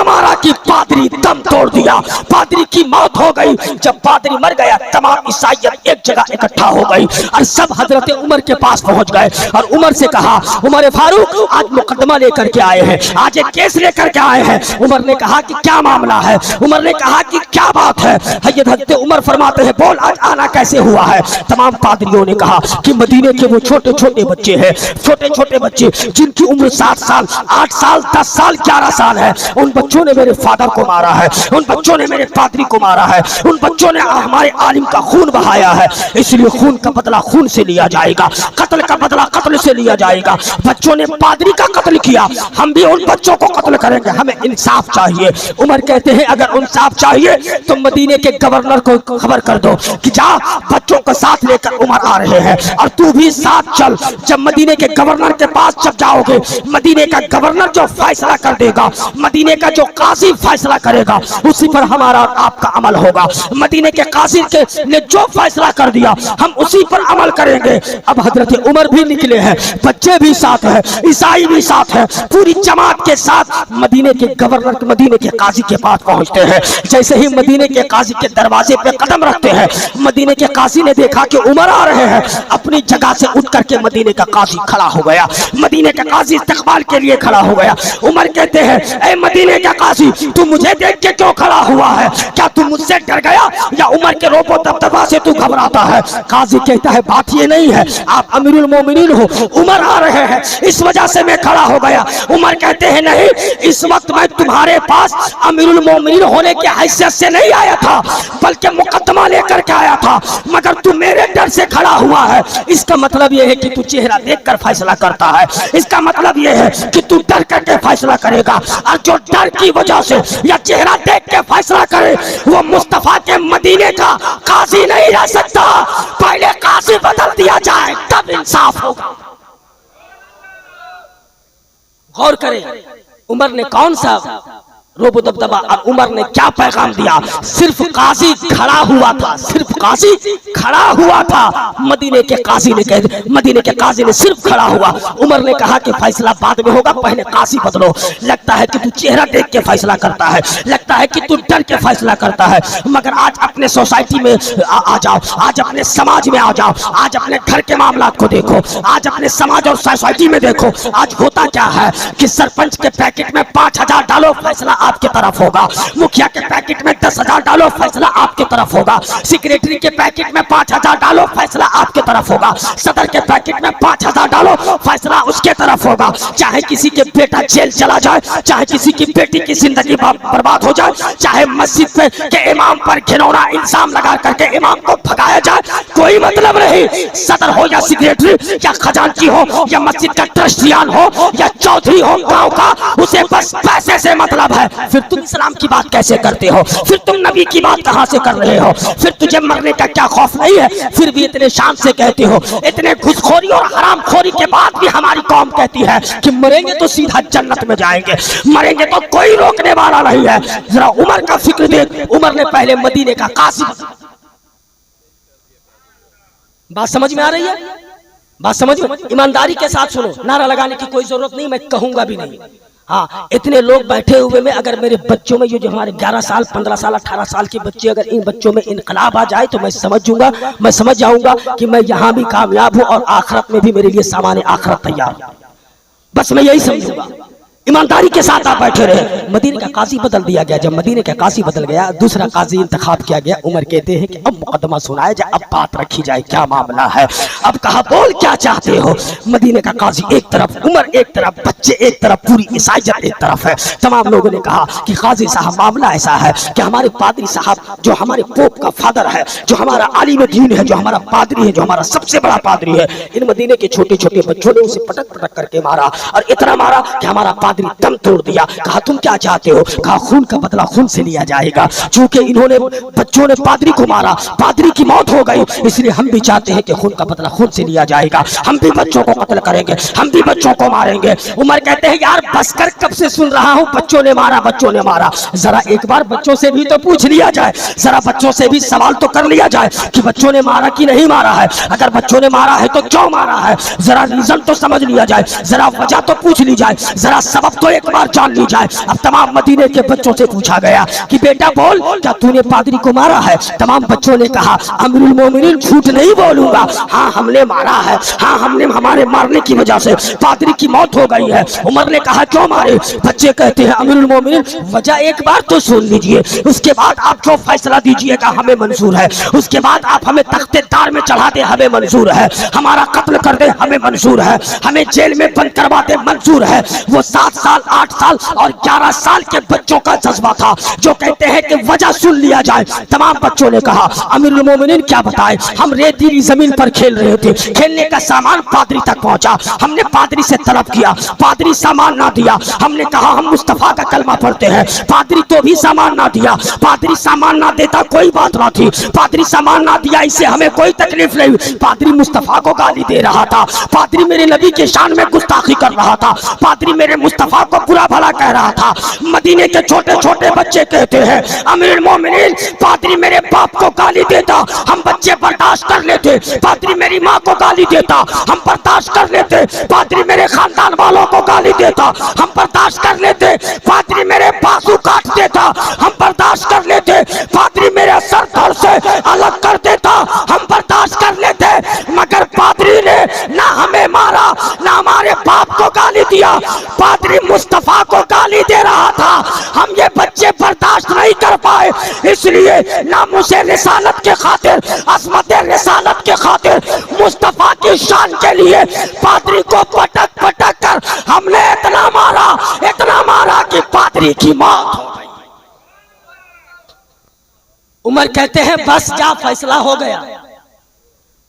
मारा कि पादरी दम तोड़ दिया, पादरी की मौत हो गई। जब पादरी मर गया तमाम ईसाइयत एक जगह इकट्ठा हो गई और सब हजरत उमर के पास पहुंच गए और उमर से कहा, उमर फारूक आज मुकदमा लेकर के आए हैं, आज एक केस लेकर के आए हैं। उमर ने कहा कि क्या मामला है? उमर ने कहा कि क्या बात है? हजरत उमर फरमाते हैं बोल आज आना कैसे हुआ है? तमाम पादरियों ने कहा कि मदीने के वो छोटे छोटे बच्चे हैं, छोटे छोटे बच्चे जिनकी उम्र 7 साल 8 साल 10 साल 11 साल है, उन बच्चों ने मेरे फादर को मारा है, उन बच्चों ने मेरे पादरी को मारा है, उन बच्चों ने हमारे आलिम का खून बहाया है, इसलिए खून का बदला खून से लिया जाएगा, कत्ल का बदला कत्ल से लिया जाएगा। बच्चों ने पादरी का कत्ल किया, हम भी उन बच्चों को कत्ल करेंगे, हमें इंसाफ चाहिए। उमर कहते हैं अगर इंसाफ चाहिए तो मदीने के गवर्नर को खबर कर दो कि जा बच्चों को साथ लेकर उमर आ रहे हैं और तू भी साथ चल। जब मदीने के गवर्नर के पास जब जाओगे, मदीने का गवर्नर जो फैसला कर देगा, मदीने का जो काजी फैसला करेगा उसी पर हमारा आपका अमल होगा। मदीने के काजी ने जो फैसला कर दिया हम उसी पर अमल करेंगे। अब हजरत उमर भी निकले हैं, बच्चे भी साथ हैं, ईसाई भी साथ हैं, पूरी जमात के साथ मदीने के गवर्नर मदीने के काजी के पास पहुंचते हैं। जैसे ही मदीने के काजी के दरवाजे पे कदम रखते हैं, मदीने के काजी ने देखा कि उमर आ रहे हैं, अपनी जगह से उठ करके मदीने का काजी खड़ा हो गया, मदीने का काजी इस्तकबाल के लिए खड़ा हो गया। उमर उमर कहते हैं, ऐ मदीने का काजी, तू मुझे देख के क्यों खड़ा हुआ है? क्या तू मुझसे डर गया या उमर के रोबो दबदबा से तू घबराता है? काजी कहता है, बात ये नहीं है, आप अमीरुल मोमिनीन हो, उमर आ रहे हैं इस वजह से मैं खड़ा हो गया। उमर कहते हैं, नहीं, इस वक्त मैं तुम्हारे पास अमीरुल मोमिनीन होने की हैसियत से नहीं आया था, बल्कि मुकदमा लेकर के आया था, मगर तू मेरे डर से खड़ा हुआ है। इसका मतलब यह है कि तू चेहरा देखकर फैसला करता है, इसका मतलब यह है कि तू डर करके फैसला करेगा, और जो डर की वजह से या चेहरा देख के फैसला करे वो मुस्तफा के मदीने का काजी नहीं रह सकता। पहले काजी बदल दिया जाए तब इंसाफ होगा। गौर करें, उमर ने कौन सा रोबो दबदबा और उमर ने क्या पैगाम दिया? सिर्फ काजी खड़ा हुआ था, सिर्फ काजी खड़ा हुआ था। मदीने के काजी ने कह, मदीने के काजी ने सिर्फ खड़ा हुआ। उमर ने कहा कि फैसला बाद में होगा, पहले काजी बदलो। लगता है कि तू चेहरा देख के फैसला करता है, लगता है कि तू डर के फैसला करता है, मगर आज अपने सोसाइटी में आ जाओ, आज अपने समाज में आ जाओ, आज अपने घर के मामलात को देखो, आज अपने समाज और सोसाइटी में देखो। आज होता क्या है कि सरपंच के पैकेट में 5,000 डालो, फैसला आपके तरफ होगा। मुखिया के पैकेट में 10,000 डालो, फैसला आपके तरफ होगा। सेक्रेटरी के पैकेट में 5,000 डालो, फैसला आपके तरफ होगा। सदर के पैकेट में 5,000 डालो, फैसला उसके तरफ होगा। चाहे किसी के बेटा जेल चला जाए, चाहे किसी की बेटी की जिंदगी बर्बाद हो जाए, चाहे मस्जिद के इमाम पर घिनौना इल्जाम लगा करके इमाम को भगाया जाए, कोई मतलब नहीं। सदर हो या सेक्रेटरी या खजांची हो या मस्जिद का ट्रस्टियान हो या चौधरी हो गांव का, उसे बस पैसे से मतलब है। फिर तुम इस्लाम की बात कैसे करते हो? फिर तुम नबी की बात कहां से कर रहे हो? फिर तुझे मरने का क्या खौफ नहीं है? फिर भी इतने शान से कहते हो। इतने घुसखोरी और हरामखोरी के बाद भी हमारी कौम कहती है कि मरेंगे तो सीधा जन्नत में जाएंगे, मरेंगे तो कोई रोकने वाला नहीं है। जरा उमर का फिक्र देख, उमर ने पहले मदीने का काजी। बात समझ में आ रही है? बात समझ में? ईमानदारी के साथ सुनो, नारा लगाने की कोई जरूरत नहीं, मैं कहूंगा भी नहीं। हाँ, इतने लोग बैठे हुए में अगर मेरे बच्चों में, जो हमारे 11 साल 15 साल 18 साल के बच्चे, अगर इन बच्चों में इनकलाब आ जाए तो मैं समझ जाऊंगा कि मैं यहाँ भी कामयाब हूँ और आखिरत में भी मेरे लिए सामान आखिरत तैयार है। बस मैं यही समझूंगा। ईमानदारी के साथ आप बैठे रहे। मदीने का काजी बदल दिया गया। जब मदीने का काजी बदल गया, दूसरा काजी इंतखाब किया गया। उमर कहते हैं कि अब मुकदमा सुनाया जाए, अब बात रखी जाए, क्या मामला है? अब कहा, बोल क्या चाहते हो? मदीने का काजी एक तरफ, उमर एक तरफ, बच्चे एक तरफ, पूरी ईसाईयत एक तरफ है। तमाम लोगों ने कहा कि काजी साहब, मामला ऐसा है कि हमारे पादरी साहब, जो हमारे पोप का फादर है, जो हमारा आलिम दीन है, जो हमारा पादरी है, जो हमारा सबसे बड़ा पादरी है, इन मदीने के छोटे छोटे बच्चों ने उसे पटक पटक करके मारा, और इतना मारा कि हमारा पादरी दम तोड़ दिया। कहा, तुम क्या चाहते हो? कहा, खून का बदला खून से लिया जाएगा। चूंकि इन्होंने, बच्चों ने पादरी को मारा, पादरी की मौत हो गई, इसलिए हम भी चाहते हैं कि खून का बदला खून से लिया जाएगा। हम भी बच्चों को कत्ल करेंगे, हम भी बच्चों को मारेंगे। उमर कहते हैं, यार बस कर, कब से सुन रहा हूं बच्चों ने मारा, बच्चों ने मारा। जरा एक बार बच्चों से भी तो पूछ लिया जाए, जरा बच्चों से भी सवाल तो कर लिया जाए कि बच्चों ने मारा कि नहीं मारा है। अगर बच्चों ने मारा है तो क्यों मारा है? जरा रीजन तो समझ लिया जाए, जरा वजह तो पूछ ली जाए, जरा सबब तो एक बार जान ली जाए। अब तमाम मदीने के बच्चों से पूछा गया कि बेटा बोल, क्या तूने पादरी को मारा है? तमाम बच्चों ने कहा, अमीरुल मोमिनीन, झूठ नहीं बोलूंगा, हाँ हमने मारा है, हाँ हमने, हमारे मारने की वजह से पादरी की मौत हो गई है। उमर ने कहा, क्यों मारे? बच्चे कहते हैं, अमीरुल मोमिनीन, वजह एक बार तो सुन लीजिए, उसके बाद आप जो फैसला दीजिएगा हमें मंजूर है। उसके बाद आप हमें तख्तेदार में चढ़ा दे, हमें मंजूर है। हमारा कत्ल कर दे, हमें मंजूर है। हमें जेल में बंद करवा दे, मंजूर है। वो 7 साल 8 साल और 11 साल के बच्चों का जज्बा था, जो कहते हैं कि वजह सुन लिया जाए। तमाम बच्चों ने कहा, अमीरुल मोमिनीन क्या बताए, हम रेतीली जमीन पर खेल रहे थे, खेलने का सामान पादरी तक पहुंचा, हमने पादरी से तलब किया, पादरी सामान ना दिया। हमने कहा हम मुस्तफा का कलमा पढ़ते हैं, पादरी तो भी सामान ना दिया। पादरी सामान ना देता कोई बात ना थी, पादरी सामान ना दिया, इससे हमें कोई तकलीफ नहीं। पादरी मुस्तफा को गाली दे रहा था, पादरी मेरे नबी के शान में गुस्ताखी कर रहा था, पादरी मेरे मुस्तफा को बुरा भला कह रहा था। मदीने के छोटे छोटे बच्चे कहते हैं, अमीरुल मोमिनीन, पादरी मेरे बाप को गाली देता, हम बच्चे बर्दाश्त कर लेते। पादरी मेरी माँ को गाली देता, हम बर्दाश्त कर लेते। पादरी मेरे खानदान वालों को गाली देता, हम बर्दाश्त कर लेते। पादरी मेरे बाजू काट देता, हम बर्दाश्त कर लेते। पादरी मेरे सर धड़ से अलग कर देता, हम बर्दाश्त कर लेते। मगर पादरी ने ना हमें मारा, ना हमारे बाप को गाली दिया। पादरी मुस्तफा को गाली दे रहा था। हम ये बच्चे बर्दाश्त नहीं कर पाए, इसलिए नामुसे रिसालत के खातिर, अज़मत रिसालत के खातिर, मुस्तफा की शान के लिए पादरी को पटक पटक कर हमने इतना मारा कि पादरी की मौत हो गई। उमर कहते हैं बस जा, फैसला हो गया।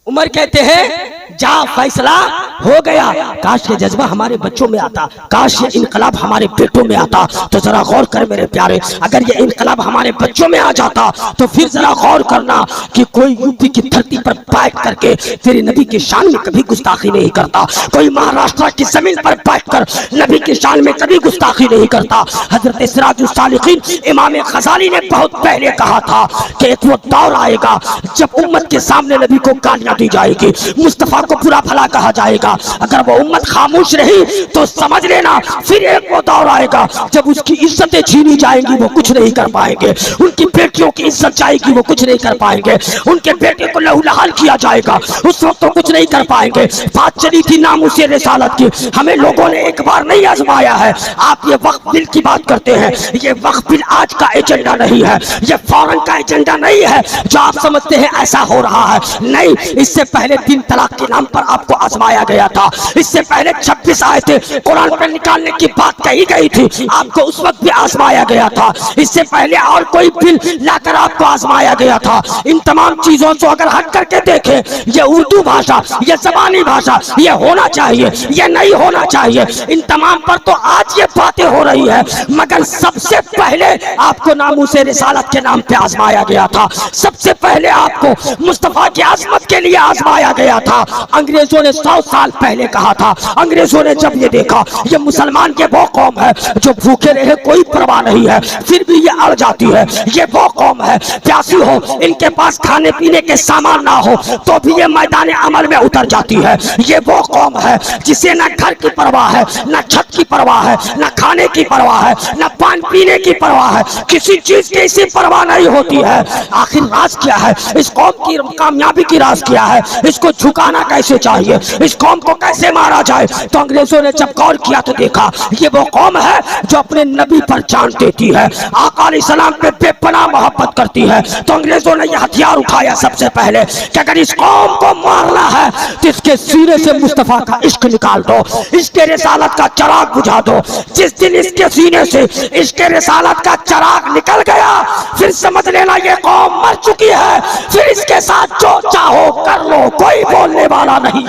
उमर कहते हैं जा, फैसला हो गया। काश ये जज्बा हमारे बच्चों में आता, काश ये इनकलाब हमारे बेटों में आता। तो जरा गौर कर मेरे प्यारे, अगर ये इनकलाब हमारे बच्चों में आ जाता तो फिर जरा गौर करना कि कोई यूपी की धरती पर बैठ करके तेरे नबी की शान में कभी गुस्ताखी नहीं करता, कोई महाराष्ट्र की जमीन पर बैठ कर नबी की शान में कभी गुस्ताखी नहीं करता। हजरत सिराजुस सालिकीन इमाम गजाली ने बहुत पहले कहा था कि एक वो दौर आएगा जब उम्मत के सामने नबी को गालियां दी जाएगी, मुस्तफा को बुरा भला कहा जाएगा। अगर वो उम्मत खामोश रही तो समझ लेना फिर एक वो दौर आएगा जब उसकी इज्जतें छीनी जाएंगी, वो कुछ नहीं कर पाएंगे। उनकी बेटियों की इज्जत जाएगी, वो कुछ नहीं कर पाएंगे। उनके बेटे को लहूलहाल किया जाएगा, उस वक्त तो कुछ नहीं कर पाएंगे। बात चली थी नामुसे रिसालत की, हमें लोगों ने एक बार नहीं आजमाया है। आप ये वक्फ बिल की बात करते हैं, ये वक्फ बिल आज का एजेंडा नहीं है, ये फौरन का एजेंडा नहीं है जो आप समझते हैं ऐसा हो रहा है। नहीं, इससे पहले 3 तलाक के नाम पर आपको आजमाया गया था। इससे पहले 26 आए थे, कुरान पर निकालने की बात कही गई थी, आपको उस वक्त भी आजमाया गया था। इससे पहले और कोई बिल लाकर आपको आजमाया गया था। इन तमाम चीजों को अगर हट करके देखें, ये उर्दू भाषा, ये ज़बानी भाषा, ये होना चाहिए, ये नहीं होना चाहिए, इन तमाम पर तो आज ये बातें हो रही है। मगर सबसे पहले आपको नामुसे रिसालत के नाम पे आजमाया गया था। सबसे पहले आपको मुस्तफा की आजमत के लिए आजमाया गया था। अंग्रेजों ने 100 साल पहले कहा था। अंग्रेजों ने जब ये देखा ये मुसलमान के वो कौम है जो भूखे रहे कोई परवाह नहीं है, फिर भी ये अड़ जाती है, ये वो कौम है प्यासी हो, इनके पास खाने पीने के सामान ना हो तो भी ये मैदान अमल में उतर जाती है। ये वो कौम है जिसे ना घर की परवाह है, ना छत की परवाह है, ना खाने की परवाह है, ना पान पीने की परवाह है, किसी चीज की इसी परवाह नहीं होती है। आखिर राज क्या है इस कौम की कामयाबी की? राज क्या है? इसको झुकाना कैसे चाहिए, इस कौम को कैसे मारा जाए? तो अंग्रेजों ने जब गौर किया तो देखा ये वो कौम है जो अपने नबी पर जान देती है, आका अलैहिस्सलाम पे बेपनाह मोहब्बत करती है। तो अंग्रेजों ने यह हथियार उठाया सबसे पहले कि अगर इस कौम को मारना है तो इसके सीने से मुस्तफा का इश्क निकाल दो, इसके रिसालत का चिराग बुझा दो। जिस दिन इसके सीने से इसके रिसालत का चिराग निकल गया फिर समझ लेना ये कौम मर चुकी है, फिर इसके साथ जो चाहो कर लो, कोई बोलने वाला नहीं।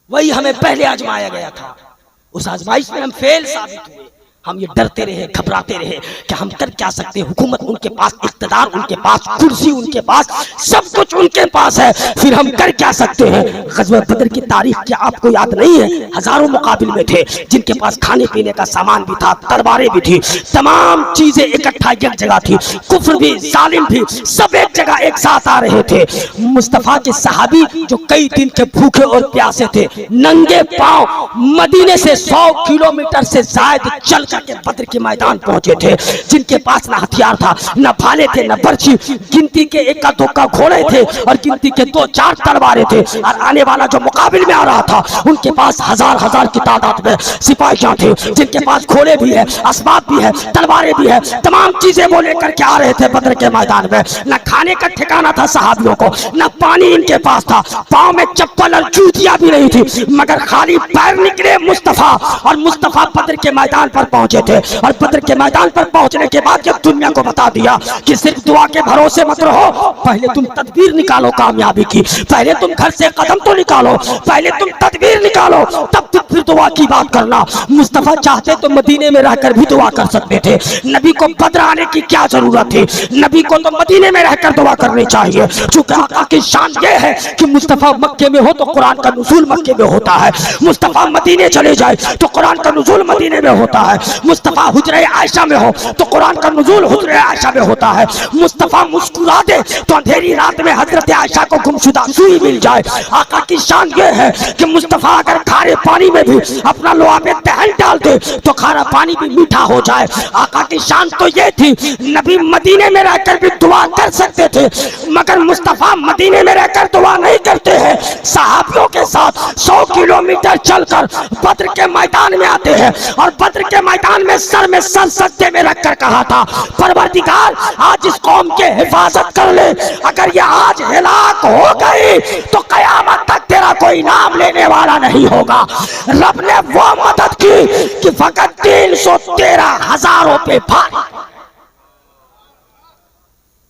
वही हमें पहले आजमाया गया था, उस आजमाइश में हम फेल साबित हुए। हम ये डरते रहे, घबराते रहे कि हम कर क्या सकते हैं। हुकूमत उनके पास, इख्तिदार उनके पास, कुर्सी उनके पास, सब कुछ उनके पास है, फिर हम कर क्या सकते हैं। ग़ज़वा बदर की तारीख क्या आपको याद नहीं है? हजारों मुकाबिल में थे जिनके पास खाने पीने का सामान भी था, तलवारें भी थी, तमाम चीजें इकट्ठा एक जगह थी, कुफ्र भी, जालिम भी, सब एक जगह एक साथ आ रहे थे। मुस्तफा के सहाबी जो कई दिन के भूखे और प्यासे थे, नंगे पांव मदीने से 100 किलोमीटर से ज्यादा चल के बद्र के मैदान पहुंचे थे, जिनके पास ना हथियार था, ना भाले थे, ना बर्छी, गिनती के इक्का दुक्का घोड़े थे और गिनती के 2-4 तलवारें थे। और आने वाला जो मुकाबिल में आ रहा था उनके पास हजार की तादाद में सिपाहियां थे, जिनके पास घोड़े भी है, असबाब भी है, तलवारें भी है, तमाम चीजें वो लेकर के आ रहे थे बद्र के मैदान में। न खाने का ठिकाना था सहाबियों को, न पानी इनके पास था, पाँव में चप्पल और जूतियां भी नहीं थी, मगर खाली पैर निकले मुस्तफा। और मुस्तफा बद्र के मैदान पर पहुंचे थे और बद्र के मैदान पर पहुंचने के बाद जब दुनिया को बता दिया कि सिर्फ दुआ के भरोसे मत रहो, पहले तुम तदबीर निकालो कामयाबी की, पहले तुम घर से कदम तो निकालो, पहले तुम तदबीर निकालो, तब तुम फिर दुआ की बात करना। मुस्तफा चाहते तो मदीने में रहकर भी दुआ कर सकते थे, नबी को बद्र आने की क्या जरूरत थी? नबी को तो मदीने में रहकर दुआ करनी चाहिए। चूंकि आका की शान ये है कि मुस्तफा मक्के में हो तो कुरान का नुज़ूल मक्के में होता है, मुस्तफा मदीने चले जाए तो कुरान का नुज़ूल मदीने में होता है, मुस्तफा हुजरे आयशा में हो तो कुरान का नुज़ूल हुजरे आयशा में होता है, मुस्तफा मुस्कुरा दे तो अंधेरी रात में हजरत आयशा को गुमशुदा सुई मिल जाए। आका की शान ये है कि मुस्तफा अगर खारे पानी में भी अपना लोहा पे दहन डाल दे तो खारा पानी भी मीठा हो जाए। आका की शान तो ये थी, नबी मदीने में रहकर भी दुआ कर सकते थे, मगर मुस्तफा मदीने में रहकर दुआ नहीं करते हैं। सहाबियों के साथ 100 किलोमीटर चलकर बद्र के मैदान में आते हैं और बद्र के मैदान में सर सत्ते में रखकर कहा था, परवरदिगार आज इस कौम के हिफाजत कर ले, अगर ये आज हिलाक हो गई तो कयामत तक तेरा कोई नाम लेने वाला नहीं होगा। रब ने वो मदद की कि फकत 313,000 रुपए भारी।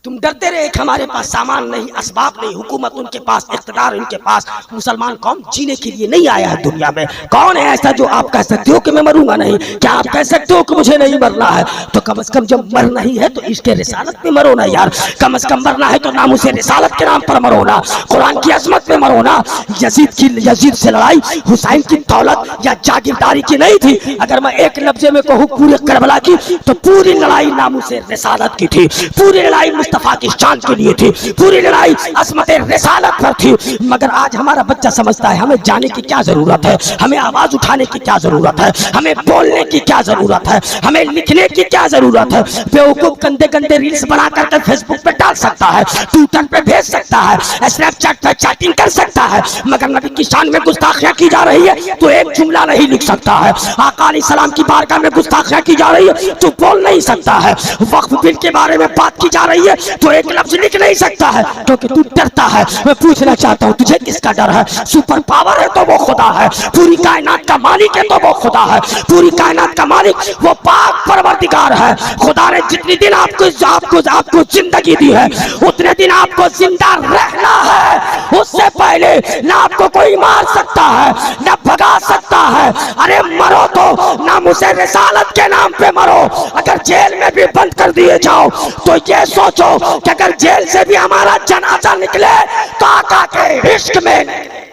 तुम डरते रहे कि हमारे पास सामान नहीं, असबाब नहीं, हुकूमत उनके पास, इख्तिदार उनके पास, मुसलमान कौम जीने के लिए नहीं आया है दुनिया में। कौन है ऐसा जो आप कह सकते हो कि मैं मरूंगा नहीं? क्या आप कह सकते हो कि मुझे नहीं मरना है? तो कम से कम जब मरना ही है तो इसके रिसालत में मरो ना यार। कम से कम मरना है तो नामुसे रिसालत के नाम पर मरो ना, कुरान की अजमत में मरो ना। यजीद से लड़ाई हुसैन की दौलत या जागीरदारी की नहीं थी। अगर मैं एक लफ्जे में कहूँ पूरे करबला की, तो पूरी लड़ाई नामुसे रिसालत की थी, पूरी लड़ाई मुस्तफा की शान के लिए थी, पूरी लड़ाई असमत रिसालत पर थी। मगर आज हमारा बच्चा समझता है हमें जाने की क्या जरूरत है, हमें आवाज उठाने की क्या जरूरत है, हमें बोलने की क्या जरूरत है, हमें लिखने की क्या जरूरत है। बेवकूफ गंदे गंदे रील्स बना करके फेसबुक पे डाल सकता है, ट्विटर पे भेज सकता है, स्नैपचैट पे चैटिंग कर सकता है, मगर नबी की शान में गुस्ताखियां की जा रही है तो एक जुमला नहीं लिख सकता है। आका अलैहिस्सलाम की बारगाह में गुस्ताखियां की जा रही है तो बोल नहीं सकता है। वक्फ बिल के बारे में बात की जा रही है तो एक लफ्ज लिख नहीं सकता है, क्योंकि तू डरता है। मैं पूछना चाहता हूँ तुझे किसका डर है? सुपर पावर है तो वो खुदा है, पूरी कायनात का मालिक है तो वो खुदा है, पूरी कायनात का मालिक वो पाक परवरदिगार है। खुदा ने जितने दिन आपको जिंदगी दी है उतने दिन आपको जिंदा रहना है। उससे पहले ना आपको कोई मार सकता है ना भगा सकता है। अरे मरो तो नामुसे रिसालत के नाम पे मरो। अगर जेल में भी बंद कर दिए जाओ तो ये सोचो कि अगर जेल से भी हमारा जनाजा निकले तो आका के इश्क में निकले।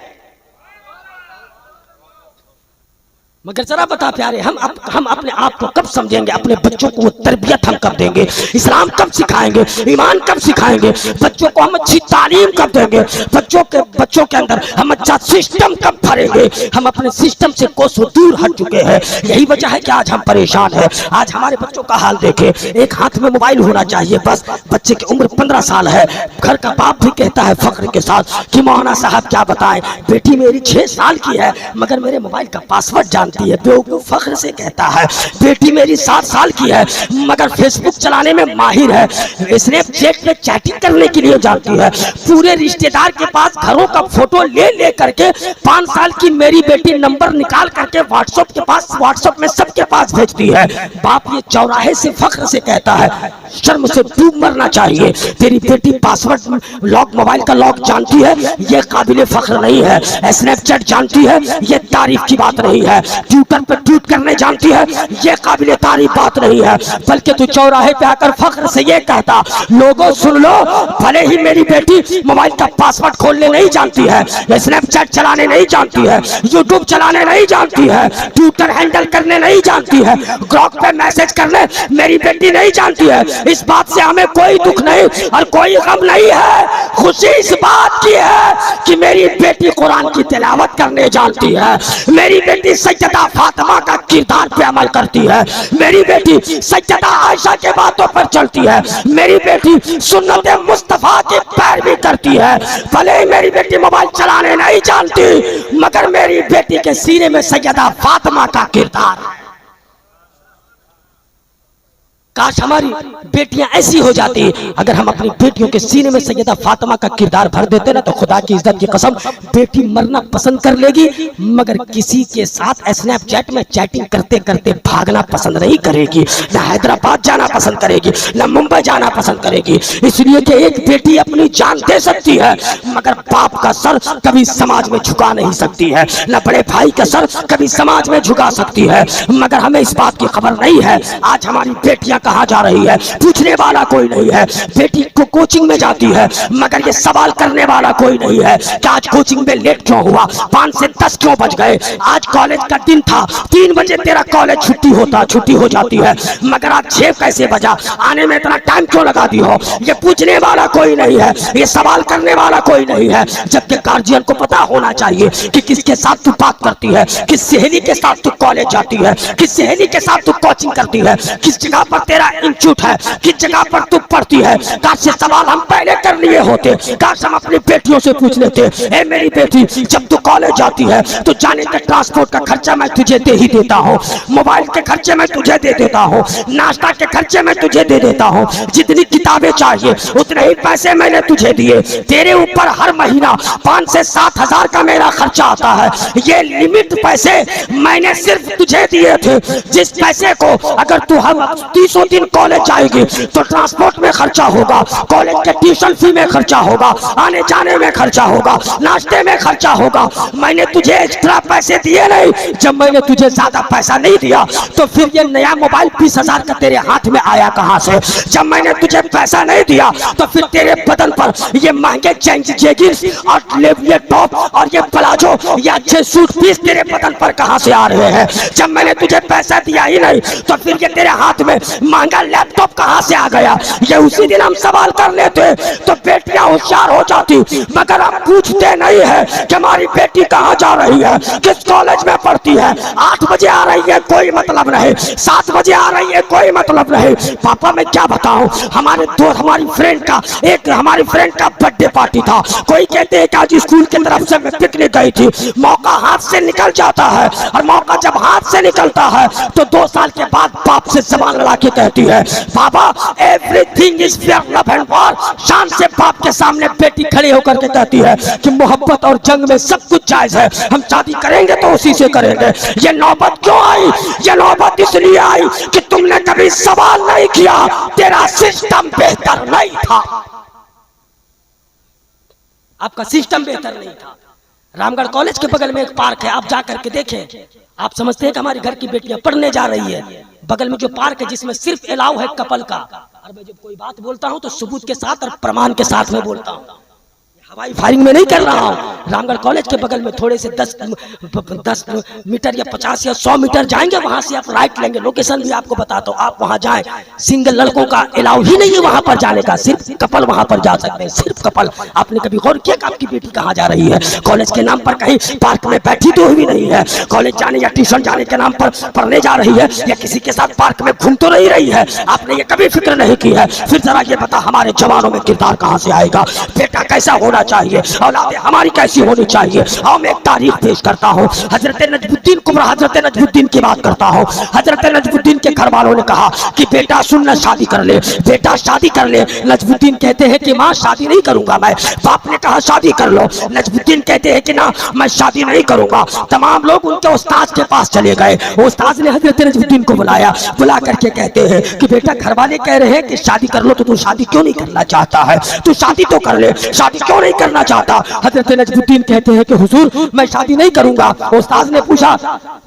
मगर जरा बता प्यारे, हम अपने आप को कब समझेंगे? अपने बच्चों को वो तरबियत हम कब देंगे? इस्लाम कब सिखाएंगे? ईमान कब सिखाएंगे? बच्चों को हम अच्छी तालीम कब देंगे? बच्चों के अंदर हम अच्छा सिस्टम कब भरेंगे? हम अपने सिस्टम से कोसों दूर हट चुके हैं। यही वजह है कि आज हम परेशान हैं। आज हमारे बच्चों का हाल देखे, एक हाथ में मोबाइल होना चाहिए बस। बच्चे की उम्र 15 साल है, घर का बाप भी कहता है फख्र के साथ कि मौलाना साहब क्या बताएं, बेटी मेरी 6 साल की है मगर मेरे मोबाइल का पासवर्ड जानती है। बेवकूफ फख्र से कहता है बेटी मेरी 7 साल की है मगर फेसबुक चलाने में माहिर है, स्नैपचैट पे चैटिंग करने के लिए जानती है। पूरे रिश्तेदार के पास घरों का फोटो ले करके 5 साल की मेरी बेटी नंबर निकाल करके व्हाट्सएप में सबके पास भेजती है। बाप ये चौराहे से फख्र से कहता है शर्म से डूब मरना चाहिए। तेरी बेटी पासवर्ड लॉक, मोबाइल का लॉक जानती है, ये काबिले फख्र नहीं है। स्नैपचैट जानती है, ये तारीफ की बात नहीं है। ट्विटर पे ट्वीट करने जानती है, ये काबिले तारीफ बात नहीं है। बल्कि तू चौराहे पे आकर फख्र से ये कहता, लोगों सुन लो, भले ही मेरी बेटी मोबाइल का पासवर्ड खोलने नहीं जानती है, स्नैपचैट चलाने नहीं जानती है, यूट्यूब चलाने नहीं जानती है, ट्विटर हैंडल करने नहीं जानती है, ग्रुप पे मैसेज करने मेरी बेटी नहीं जानती है। इस बात से हमें कोई दुख नहीं और कोई गम नहीं है। खुशी इस बात की है कि मेरी बेटी कुरान की तिलावत करने जानती है, मेरी बेटी सैयदा फातिमा का किरदार पे अमल करती है, मेरी बेटी सैयदा आयशा के बातों पर चलती है, मेरी बेटी सुन्नत मुस्तफा की पैरवी करती है। भले ही मेरी बेटी मोबाइल चलाने नहीं जानती मगर मेरी बेटी के सीने में सैयदा फातिमा का किरदार है। काश हमारी बेटियां ऐसी हो जाती। अगर हम अपनी बेटियों के सीने में सैयदा फातिमा का किरदार भर देते ना तो खुदा की इज्जत की कसम बेटी मरना पसंद कर लेगी मगर किसी के साथ स्नैपचैट में चैटिंग करते करते भागना पसंद नहीं करेगी, ना हैदराबाद जाना पसंद करेगी, ना मुंबई जाना पसंद करेगी। इसलिए कि एक बेटी अपनी जान दे सकती है मगर बाप का सर कभी समाज में झुका नहीं सकती है, ना बड़े भाई का सर कभी समाज में झुका सकती है। मगर हमें इस बात की खबर नहीं है आज हमारी बेटियां कहाँ जा रही है पूछने वाला कोई नहीं है। बेटी को कोचिंग में जाती है मगर ये सवाल करने वाला कोई नहीं है कि आज कोचिंग में लेट क्यों हुआ, 5 से 10 क्यों बज गए, आज कॉलेज का दिन था, 3 बजे तेरा कॉलेज छुट्टी हो जाती है मगर आज 6 कैसे बजा, आने में इतना टाइम क्यों लगा दी हो, ये पूछने वाला कोई नहीं है, ये सवाल करने वाला कोई नहीं है। जबकि गार्जियन को पता होना चाहिए कि किसके साथ तू बात करती है, किस सहेली के साथ तू कॉलेज जाती है, किस सहेली के साथ तू कोचिंग करती है, किस जगह पर तेरा इंस्टीट्यूट है, किस जगह पर तू पढ़ती है। काश ये सवाल हम पहले कर लिए होते, काश हम अपनी बेटियों से पूछ लेते, ए मेरी बेटी जब तू कॉलेज जाती है तो जाने के ट्रांसपोर्ट का खर्चा मैं तुझे दे ही देता हूँ, मोबाइल के खर्चे मैं तुझे दे देता हूँ, नाश्ता के खर्चे मैं तुझे दे देता हूँ, जितनी किताबें चाहिए उतने ही पैसे मैंने तुझे दिए, तेरे ऊपर हर महीना 5 से 7 हजार का मेरा खर्चा आता है, ये लिमिट पैसे मैंने सिर्फ तुझे दिए थे। जिस पैसे को अगर तू हम 30 दिन कॉलेज जाएगी तो ट्रांसपोर्ट में खर्चा होगा, कॉलेज के ट्यूशन फी में खर्चा होगा, आने जाने में खर्चा होगा, नाश्ते में खर्चा होगा, मैंने तुझे एक्स्ट्रा पैसे दिए नहीं। जब मैंने तुझे ज्यादा पैसा नहीं दिया तो फिर ये नया मोबाइल 20 हजार का तेरे हाथ में आया कहां से? जब मैंने तुझे पैसा नहीं दिया तो फिर तेरे बदन पर ये महंगे जेगिंस और ये टॉप और ये प्लाजो, ये अच्छे सूट पीस तेरे बदन पर कहां से आ रहे हैं? जब मैंने तुझे पैसा दिया ही नहीं तो फिर ये तेरे हाथ में महंगा लैपटॉप कहां से आ गया? ये उसी दिन हम सवाल कर लेते तो बेटियां होशियार हो जाती, मगर हम पूछते नहीं है कि हमारी बेटी कहां जा रही है, किस कॉलेज में पढ़ती है, 8 बजे आ रही है कोई मतलब नहीं, 7 बजे आ रही है कोई मतलब नहीं। पापा मैं क्या बताऊं, हमारे दोस्त हमारी फ्रेंड का बर्थडे पार्टी था, कोई कहते हैं कि आज स्कूल की तरफ से मैं पिकनिक गई थी, मौका हाथ से निकल जाता है और मौका जब हाथ से निकलता है तो 2 साल के बाद बाप से जबान लड़ा के कहती है बाबा everything is fair love and war. शान से बाप के सामने बेटी खड़ी होकर के कहती है कि मोहब्बत और जंग में सब कुछ जायज है, हम शादी करेंगे तो उसी से करेंगे। ये नौबत क्यों आई? ये नौबत इसलिए आई कि तुमने कभी सवाल नहीं किया, तेरा सिस्टम बेहतर नहीं था, आपका सिस्टम बेहतर नहीं था। रामगढ़ कॉलेज के बगल में एक पार्क है, आप जा करके देखें, आप समझते हैं कि हमारी घर की बेटियां पढ़ने जा रही है, बगल में जो पार्क है जिसमें सिर्फ अलाउ है कपल का। और मैं जब कोई बात बोलता हूं तो सबूत के साथ और प्रमाण के साथ में बोलता हूं, हवाई फायरिंग में नहीं कर रहा हूं। रामगढ़ कॉलेज के बगल में थोड़े से 10 मीटर या 50 या 100 मीटर जाएंगे, वहां से आप राइट लेंगे, लोकेशन भी आपको बताता हूं, आप वहां जाएं। सिंगल लड़कों का अलाउ ही नहीं है वहां पर जाने का, सिर्फ कपल वहां पर जा सकते हैं, सिर्फ कपल। आपने कभी गौर किया कि आपकी बेटी कहां जा रही है? कॉलेज के नाम पर कहीं पार्क में बैठी तो भी नहीं है, कॉलेज जाने या ट्यूशन जाने के नाम पर पढ़ने जा रही है या किसी के साथ पार्क में घूम तो नहीं रही है? आपने ये कभी फिक्र नहीं की है? फिर जरा ये बता हमारे जवानों में किरदार कहां से आएगा? बेटा कैसा होना चाहिए, औलाद हमारी कैसी होनी चाहिए? और मैं एक तारीफ पेश करता हूँ, हजरत नजमुद्दीन कुबरा हजरत नजमुद्दीन की बात करता हूँ। हजरत नजमुद्दीन के घर वालों ने कहा कि बेटा सुन न, शादी कर ले, बेटा शादी कर ले। नजमुद्दीन कहते हैं कि माँ शादी नहीं करूंगा मैं। बाप ने कहा शादी कर लो, नजमुद्दीन कहते हैं कि ना मैं शादी नहीं करूंगा। तमाम लोग उनके उस्ताद के पास चले गए, उस्ताद ने हजरत नजमुद्दीन को बुलाया, बुला करके कहते हैं कि बेटा घर वाले कह रहे हैं कि शादी कर लो, तो तू शादी क्यों नहीं करना चाहता है? तू शादी तो कर ले, शादी क्यों नहीं करना चाहता? हजरत नजमुद्दीन कहते हैं कि हुजूर मैं शादी नहीं करूंगा। उस्ताद ने पूछा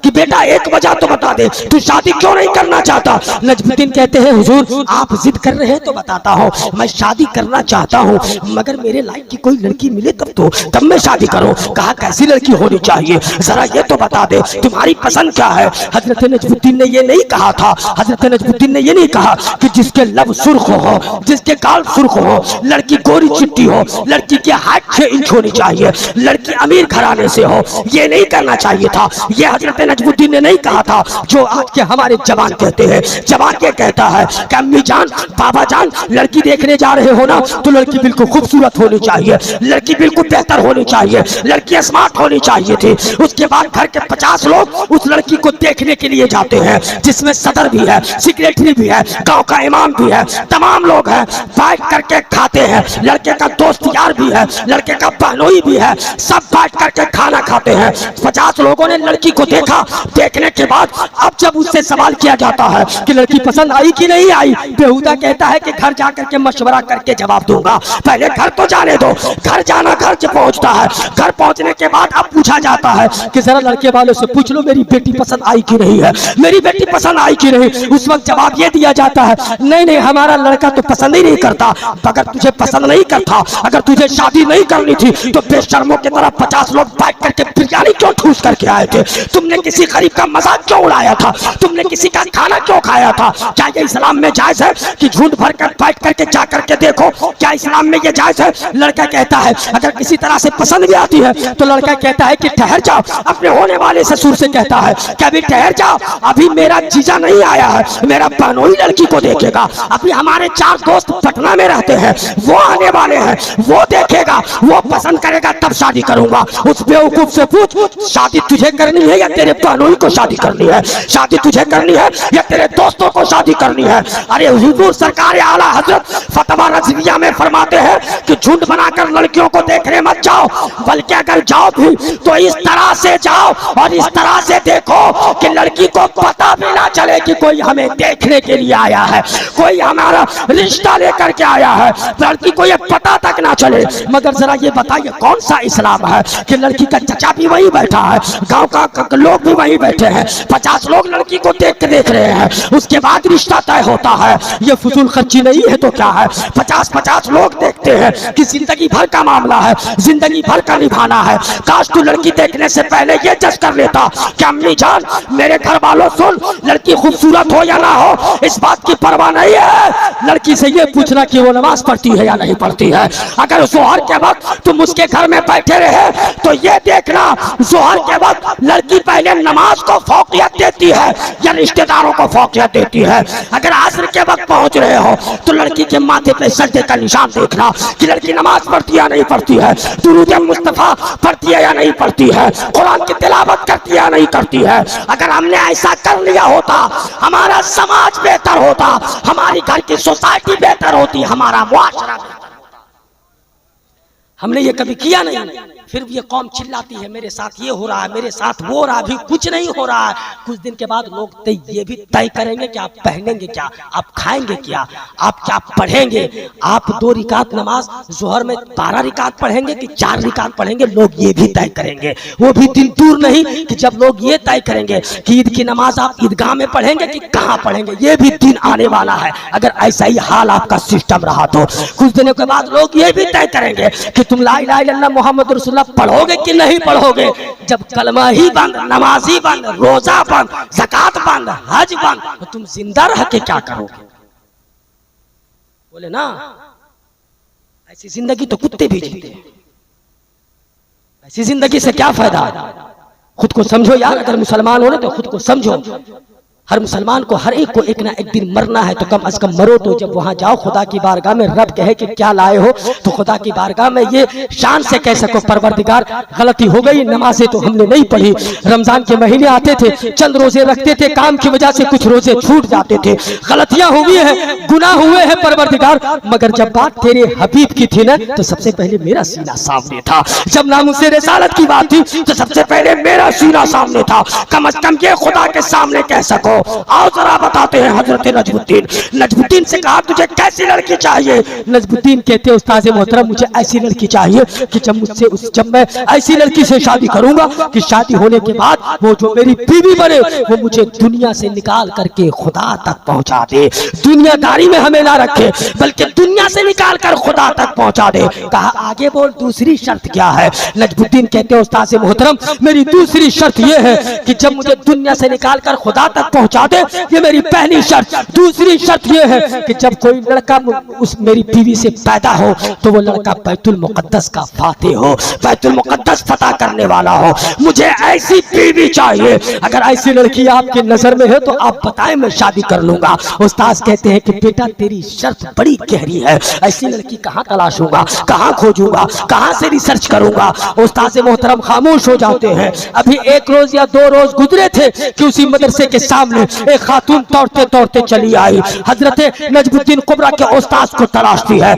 कि बेटा एक वजह तो बता दे, तू शादी क्यों नहीं करना चाहता? नजमुद्दीन कहते हैं हुजूर आप जिद कर रहे हैं तो बताता हूँ, मैं शादी करना चाहता हूँ मगर मेरे लायक की कोई लड़की मिले तब मैं शादी करूँ। कहा कैसी लड़की होनी चाहिए, जरा ये तो बता दे, तुम्हारी पसंद क्या है? हजरत नजमुद्दीन ने ये नहीं कहा था, हजरत नजमुद्दीन ने ये नहीं कहा कि जिसके लब सुर्ख हो, जिसके गाल सुर्ख हो, लड़की गोरी चिट्टी हो, लड़की की हाइट 6 इंच होनी चाहिए, लड़की अमीर घराने से हो, ये नहीं करना चाहिए था। ये हजरत नजमुद्दीन ने नहीं कहा था जो आज के हमारे जवान कहते हैं। जवान क्या कहता है कि अम्मी जान बाबा जान लड़की देखने जा रहे हो ना, तो लड़की बिल्कुल खूबसूरत होनी चाहिए, लड़की बिल्कुल बेहतर होनी चाहिए, लड़की स्मार्ट होनी चाहिए थी। उसके बाद घर के 50 लोग उस लड़की को देखने के लिए जाते हैं, जिसमें सदर भी है, सेक्रेटरी भी है, गांव का इमाम भी है, तमाम लोग हैं, बैठ करके खाते हैं, लड़के का दोस्त यार भी है, लड़के का बहनोई भी है, सब बैठ करके खाना खाते हैं। 50 लोगों ने लड़की को देखा। देखने के बाद अब जब उससे सवाल किया जाता है कि लड़की पसंद आई कि नहीं आई, बेहुदा कहता है कि घर जाकर के मशवरा करके जवाब दूंगा, पहले घर तो जाने दो। घर जाना घर से पहुंचता है। घर पहुंचने के बाद अब पूछा जाता है कि जरा लड़के वालों से पूछ लो मेरी बेटी पसंद आई कि नहीं है, मेरी बेटी पसंद आई कि नहीं। उस वक्त जवाब ये दिया जाता है, नहीं नहीं हमारा लड़का तो पसंद ही नहीं करता। अगर तुझे पसंद नहीं करता, अगर तुझे शादी नहीं करनी थी तो बेशर्मों की तरह 50 लोग बैठ करके बिरयानी क्यों ठूस करके आए थे? तुमने किसी गरीब का मजाक क्यों उड़ाया था? तुमने किसी का खाना क्यों खाया था? क्या ये इस्लाम में जायज है कि झूठ भर कर बैठ करके जा करके देखो? क्या इस्लाम में ये जायज है? लड़का कहता है अगर किसी तरह से पसंद भी आती है तो लड़का कहता है कि ठहर जाओ। अपने होने वाले ससुर से कहता है कि अभी ठहर जाओ, अभी मेरा जीजा नहीं आया है, मेरा बहनोई लड़की को देखेगा। अभी हमारे 4 दोस्त पटना में रहते हैं, वो आने वाले हैं, वो देखेगा, वो पसंद करेगा तब शादी करूंगा। उस बेवकूफ से पूछ, शादी तुझे करनी है या तेरे बहनोई को शादी करनी है? शादी तुझे करनी है या तेरे दोस्तों को शादी करनी है? अरे हुजूर सरकार आला हजरत फतवा रज़विया में फरमाते हैं कि झुंड बनाकर लड़कियों को देखने मत जाओ, बल्कि अगर जाओ भी तो इस तरह से जाओ और इस तरह से देखो कि लड़की को पता भी ना चले कि कोई हमें देखने के लिए आया है, कोई हमारा रिश्ता लेकर के आया है, लड़की को ये पता तक ना चले। मगर जरा ये बताइए कौन सा इस्लाम है कि लड़की का चचा भी वहीं बैठा है, गांव का लोग भी वहीं बैठे हैं, 50 लोग लड़की को देख रहे हैं, उसके बाद रिश्ता तय होता है। ये फजूल खर्ची नहीं है तो क्या है? 50 लोग देखते हैं कि जिंदगी भर का मामला है, जिंदगी भर का निभाना है। काश तू लड़की देखने से पहले ये जज कर लेता कि अम्मी जान मेरे घर वालों सुन, लड़की खूबसूरत हो या ना हो इस बात की परवाह नहीं है, लड़की से ये पूछना कि वो नमाज पढ़ती है या नहीं पढ़ती है। अगर जोहर के वक्त तुम उसके घर में बैठे रहे तो ये देखना जोहर के वक्त लड़की पहले नमाज को फौकियत देती है या रिश्तेदारों को फौकियत देती है। अगर असर के वक्त पहुंच रहे हो तो लड़की के माथे पे सजदे का निशान देखना कि लड़की नमाज पढ़ती है या नहीं पढ़ती है, दुरूद मुस्तफा पढ़ती है या नहीं पढ़ती है, कुरान की तिलावत करती है या नहीं करती है। अगर हमने ऐसा कर लिया होता हमारा समाज बेहतर होता, हमारी घर की सोसाइटी बेहतर होती, हमारा मुआशरा बेहतर होता। हमने ये कभी किया नहीं, फिर भी ये कौम चिल्लाती है मेरे साथ ये हो रहा है, मेरे साथ वो हो रहा है, अभी कुछ नहीं हो रहा है। कुछ दिन के बाद लोग ये भी तय करेंगे कि आप पहनेंगे क्या, आप खाएंगे क्या, आप क्या पढ़ेंगे। आप 2 रिकात नमाज जोहर में 12 रिकात पढ़ेंगे कि 4 रिकात पढ़ेंगे, लोग ये भी तय करेंगे। वो भी दिन दूर नहीं कि जब लोग ये तय करेंगे कि ईद की नमाज आप ईदगाह में पढ़ेंगे कि कहाँ पढ़ेंगे, ये भी दिन आने वाला है। अगर ऐसा ही हाल आपका सिस्टम रहा तो कुछ दिनों के बाद लोग ये भी तय करेंगे कि तुम ला इलाहा इल्लल्लाह मोहम्मद रसूलुल्लाह पढ़ोगे कि नहीं पढ़ोगे। जब कलमा ही बंद, नमाज ही बंद, रोजा बंद, ज़कात बंद, हज बंद, तो तुम जिंदा रह के क्या करोगे? बोले ना, ऐसी जिंदगी तो कुत्ते भी जीते हैं, ऐसी जिंदगी से क्या फायदा? खुद को समझो यार, अगर मुसलमान हो तो खुद को समझो। हर मुसलमान को हर एक को एक ना एक दिन मरना है, तो कम से कम मरो तो जब वहां जाओ खुदा की बारगाह में रब कहे कि क्या लाए हो, तो खुदा की बारगाह में ये शान से कह सको परवरदिगार गलती हो गई, नमाजें तो हमने नहीं पढ़ी, रमजान के महीने आते थे, चंद रोजे रखते थे, काम की वजह से कुछ रोजे छूट जाते थे, गलतियां हुई है, गुनाह हुए हैं परवरदिगार, मगर जब बात तेरे हबीब की थी ना तो सबसे पहले मेरा सीना सामने था। जब नामुसे रिसालत की बात थी तो सबसे पहले मेरा सीना सामने था। कम से कम ये खुदा के सामने कह सको। आओ जरा बताते हैं हजरत नजमुद्दीन से कहा तुझे कैसी लड़की चाहिए? नजमुद्दीन कहते हैं उस्ताद मोहतरम मुझे ऐसी लड़की चाहिए कि जब मैं ऐसी लड़की से शादी करूंगा कि शादी होने के बाद वो जो मेरी बीवी बने वो मुझे दुनिया से निकाल करके खुदा तक पहुंचा दे, दुनियादारी में हमें ना रखे बल्कि दुनिया से निकाल कर खुदा तक पहुंचा दे। कहा आगे बोल दूसरी शर्त क्या है? नजमुद्दीन कहते हैं उस्ताद मोहतरम मेरी दूसरी शर्त ये है कि जब मुझे दुनिया से निकाल कर खुदा तक पहुंचा दे, ये मेरी पहली शर्त। दूसरी शर्त ये है कि जब कोई लड़का उस मेरी बीवी से पैदा हो तो वो लड़का बैतुल मुकद्दस का फातिह हो, बैतुल मुकद्दस फतह करने वाला हो। मुझे ऐसी बीवी चाहिए। अगर ऐसी लड़की आपके नजर में है तो आप बताएं, मैं शादी कर लूंगा। उस्ताद कहते हैं कि बेटा तेरी शर्त बड़ी गहरी है, ऐसी लड़की कहाँ तलाशूंगा, कहाँ खोजूंगा, कहाँ से रिसर्च करूंगा? उस्ताद मोहतरम खामोश हो जाते हैं। अभी 1 रोज या 2 रोज गुजरे थे कि उसी मदरसे के सामने सामने एक खातून दौड़ते दौड़ते चली आई। हजरत नजमुद्दीन कुबरा के उस्ताद को तलाशती है।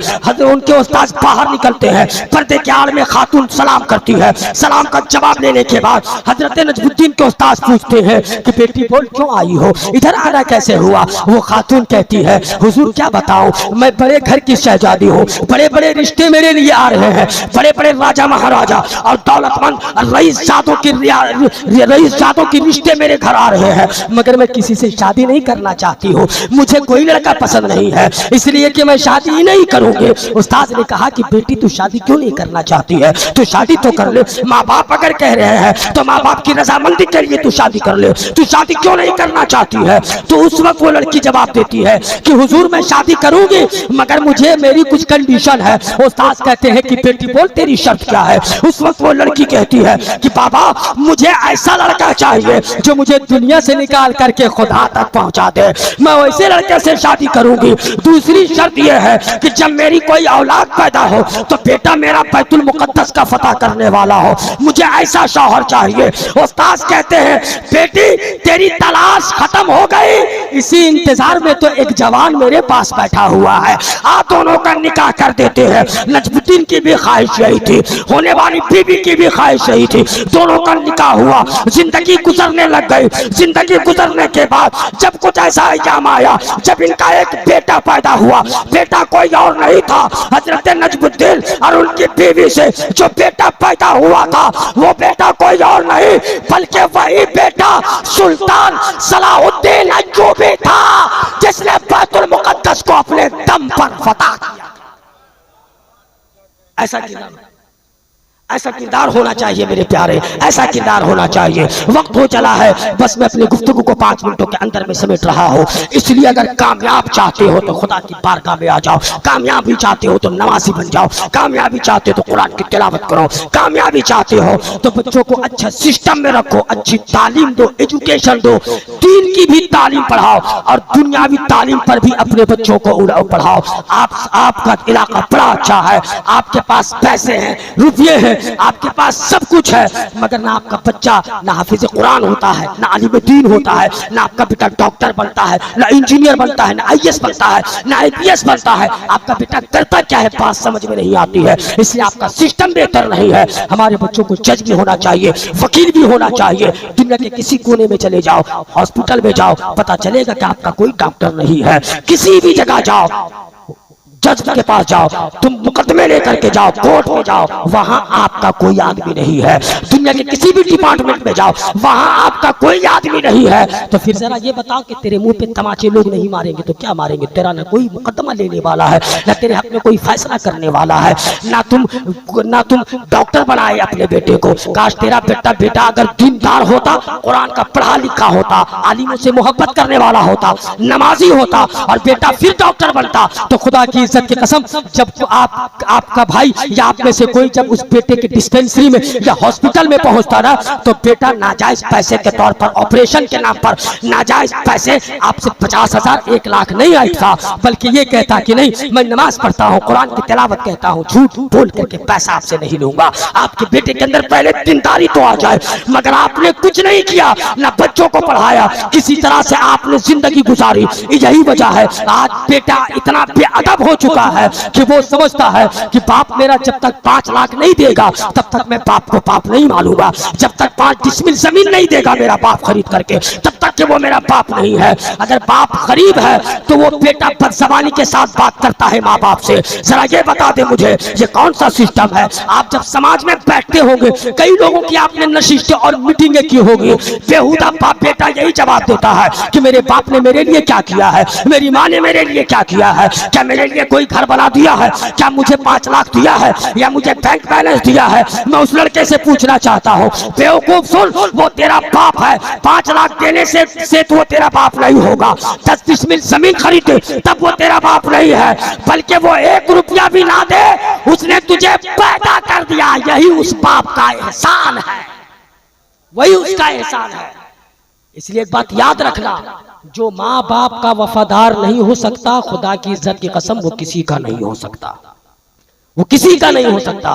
उनके उस्ताद बाहर निकलते हैं, पर्दे के आड़ में खातून सलाम करती है। सलाम का जवाब लेने के बाद हजरत नजमुद्दीन के उस्ताद पूछते हैं कि बेटी बोल क्यों आई हो, इधर आना कैसे हुआ? वो खातून कहती है हुजूर क्या बताऊं, मैं बड़े घर की शहजादी हूँ, बड़े बड़े रिश्ते मेरे लिए आ रहे हैं, बड़े बड़े राजा महाराजा और दौलतमंद रईस जादों की रिश्ते मेरे घर आ रहे हैं, मगर मैं किसी से शादी नहीं करना चाहती हूँ, मुझे कोई लड़का पसंद नहीं है, इसलिए कि मैं शादी ही नहीं करूंगी। उस्ताद ने कहा कि बेटी तू शादी क्यों नहीं करना चाहती है, तू शादी तो कर ले, माँ बाप अगर कह रहे हैं तो माँ बाप की रजामंदी के लिए तू शादी कर ले, तू शादी क्यों नहीं करना चाहती है? तो उस वक्त वो लड़की जवाब देती है कि हुजूर मैं शादी करूंगी, मगर मुझे मेरी कुछ कंडीशन है। उस्ताद कहते हैं कि बेटी बोल तेरी शर्त क्या है? उस वक्त वो लड़की कहती है कि बाबा मुझे ऐसा लड़का चाहिए जो मुझे दुनिया से निकाल करके खुदा तक पहुंचा दे, मैं वैसे लड़के से शादी करूंगी। दूसरी शर्त यह है कि जब मेरी कोई औलाद पैदा हो तो बेटा मेरा बैतुल मुकद्दस का फतह करने वाला हो, मुझे ऐसा शौहर चाहिए। उस्ताद कहते हैं बेटी तेरी तलाश खत्म हो गई, इसी इंतजार में तो एक जवान मेरे पास बैठा हुआ है, आ दोनों का निकाह कर देते हैं। नजमुद्दीन की भी ख्वाहिश यही थी, होने वाली बीबी की भी ख्वाहिश यही थी, दोनों का निकाह हुआ, जिंदगी गुजरने लग गई। जिंदगी गुजरने के बाद जब कुछ ऐसा इल्जाम आया, जब इनका एक बेटा पैदा हुआ, बेटा कोई और नहीं था हजरत नजमुद्दीन और उनकी बीवी से जो बेटा पैदा हुआ था वो बेटा कोई और नहीं बल्कि वही बेटा सुल्तान सलाहुद्दीन अय्यूबी था जिसने बैतुल मुकद्दस को अपने दम पर फतह किया। ऐसा किरदार होना चाहिए मेरे प्यारे, ऐसा किरदार होना चाहिए। वक्त हो चला है, बस मैं अपनी गुफ्तगू को 5 मिनटों के अंदर में समेट रहा हूँ, इसलिए अगर कामयाब चाहते हो तो खुदा की बारगाह में आ जाओ, कामयाबी चाहते हो तो नमाजी बन जाओ, कामयाबी चाहते हो तो कुरान की तिलावत करो, कामयाबी चाहते हो तो बच्चों को अच्छा सिस्टम में रखो, अच्छी तालीम दो, एजुकेशन दो, दीन की भी तालीम पढ़ाओ और दुनियावी तालीम पर भी अपने बच्चों को पढ़ाओ। आपका इलाका बड़ा अच्छा है, आपके पास पैसे हैं, रुपये हैं, आपके पास सब कुछ है, मगर ना आपका बच्चा ना हाफिज कुरान होता है, ना आलिम दीन होता है, ना आपका बेटा डॉक्टर बनता है, ना इंजीनियर बनता है, ना आईएएस बनता है, ना आईपीएस बनता है, आपका बेटा करता क्या है बात समझ में नहीं आती है, इसलिए आपका सिस्टम बेहतर नहीं है। हमारे बच्चों को जज भी होना चाहिए, वकील भी होना चाहिए। दुनिया के किसी कोने में चले जाओ, हॉस्पिटल में जाओ, पता चलेगा कि आपका कोई डॉक्टर नहीं है। किसी भी जगह जाओ, जज के पास जाओ, तुम मुकदमे लेकर के जाओ, कोर्ट में जाओ, वहां आपका कोई आदमी नहीं है। दुनिया के किसी भी डिपार्टमेंट में जाओ, वहां आपका कोई आदमी नहीं है। तो फिर जरा ये बताओ कि तेरे मुंह पे तमाचे लोग नहीं मारेंगे तो क्या मारेंगे? तेरा ना कोई मुकदमा लेने वाला है, ना तेरे हक में कोई फैसला करने वाला है, ना तुम डॉक्टर बनाए अपने बेटे को। काश तेरा बेटा अगर दीनदार होता, कुरान का पढ़ा लिखा होता, आलिमों से मोहब्बत करने वाला होता, नमाजी होता और बेटा फिर डॉक्टर बनता, तो खुदा की इज्जत की कसम जब आपका भाई या आप में से कोई जब उस बेटे के डिस्पेंसरी में या हॉस्पिटल में पहुंचता ना, तो बेटा नाजायज पैसे के तौर पर, ऑपरेशन के नाम पर नाजायज पैसे आपसे 50,000 1 लाख नहीं आइता, बल्कि ये कहता कि नहीं मैं नमाज पढ़ता हूँ, कुरान की तिलावत कहता हूँ, झूठ बोल करके पैसा आपसे नहीं लूंगा। आपके बेटे के अंदर पहले दीनदारी तो आ जाए, मगर आपने कुछ नहीं किया, ना बच्चों को पढ़ाया, किसी तरह से आपने जिंदगी गुजारी। यही वजह है आज बेटा इतना बेअदब हो चुका है कि वो समझता है कि बाप मेरा जब तक 5 लाख नहीं देगा तब तक मैं बाप को बाप नहीं मानूंगा, जब तक 5 डिसमिल जमीन नहीं देगा मेरा बाप खरीद करके तब तक कि वो मेरा बाप नहीं है। अगर बाप गरीब है तो वो बेटा बदज़बानी के साथ बात करता है माँ बाप से। जरा ये बता दे मुझे ये कौन सा सिस्टम है? आप जब समाज में बैठते होंगे, कई लोगों की आपने नशिस्तें और मीटिंगें की होगी, बेहुदा बाप बेटा यही जवाब देता है कि मेरे बाप ने मेरे लिए क्या किया है, मेरी माँ ने मेरे लिए क्या किया है, क्या मेरे लिए कोई घर बना दिया है, क्या मुझे 5 लाख दिया है या मुझे बैंक बैलेंस दिया है? मैं उस लड़के से पूछना चाहता हूँ, बेवकूफ सुन, वो तेरा बाप है, 5 लाख देने से तो वो तेरा बाप नहीं होगा। 10 डिसमिल जमीन खरीदे तब वो तेरा बाप नहीं है, बल्कि वो 1 रुपया भी ना दे, उसने तुझे पैदा कर दिया, यही उस बाप का एहसान है, वही उसका एहसान है। इसलिए एक बात याद रखना, जो माँ बाप का वफादार नहीं हो सकता, खुदा की इज्जत की कसम वो किसी का नहीं हो सकता, वो किसी का नहीं हो सकता।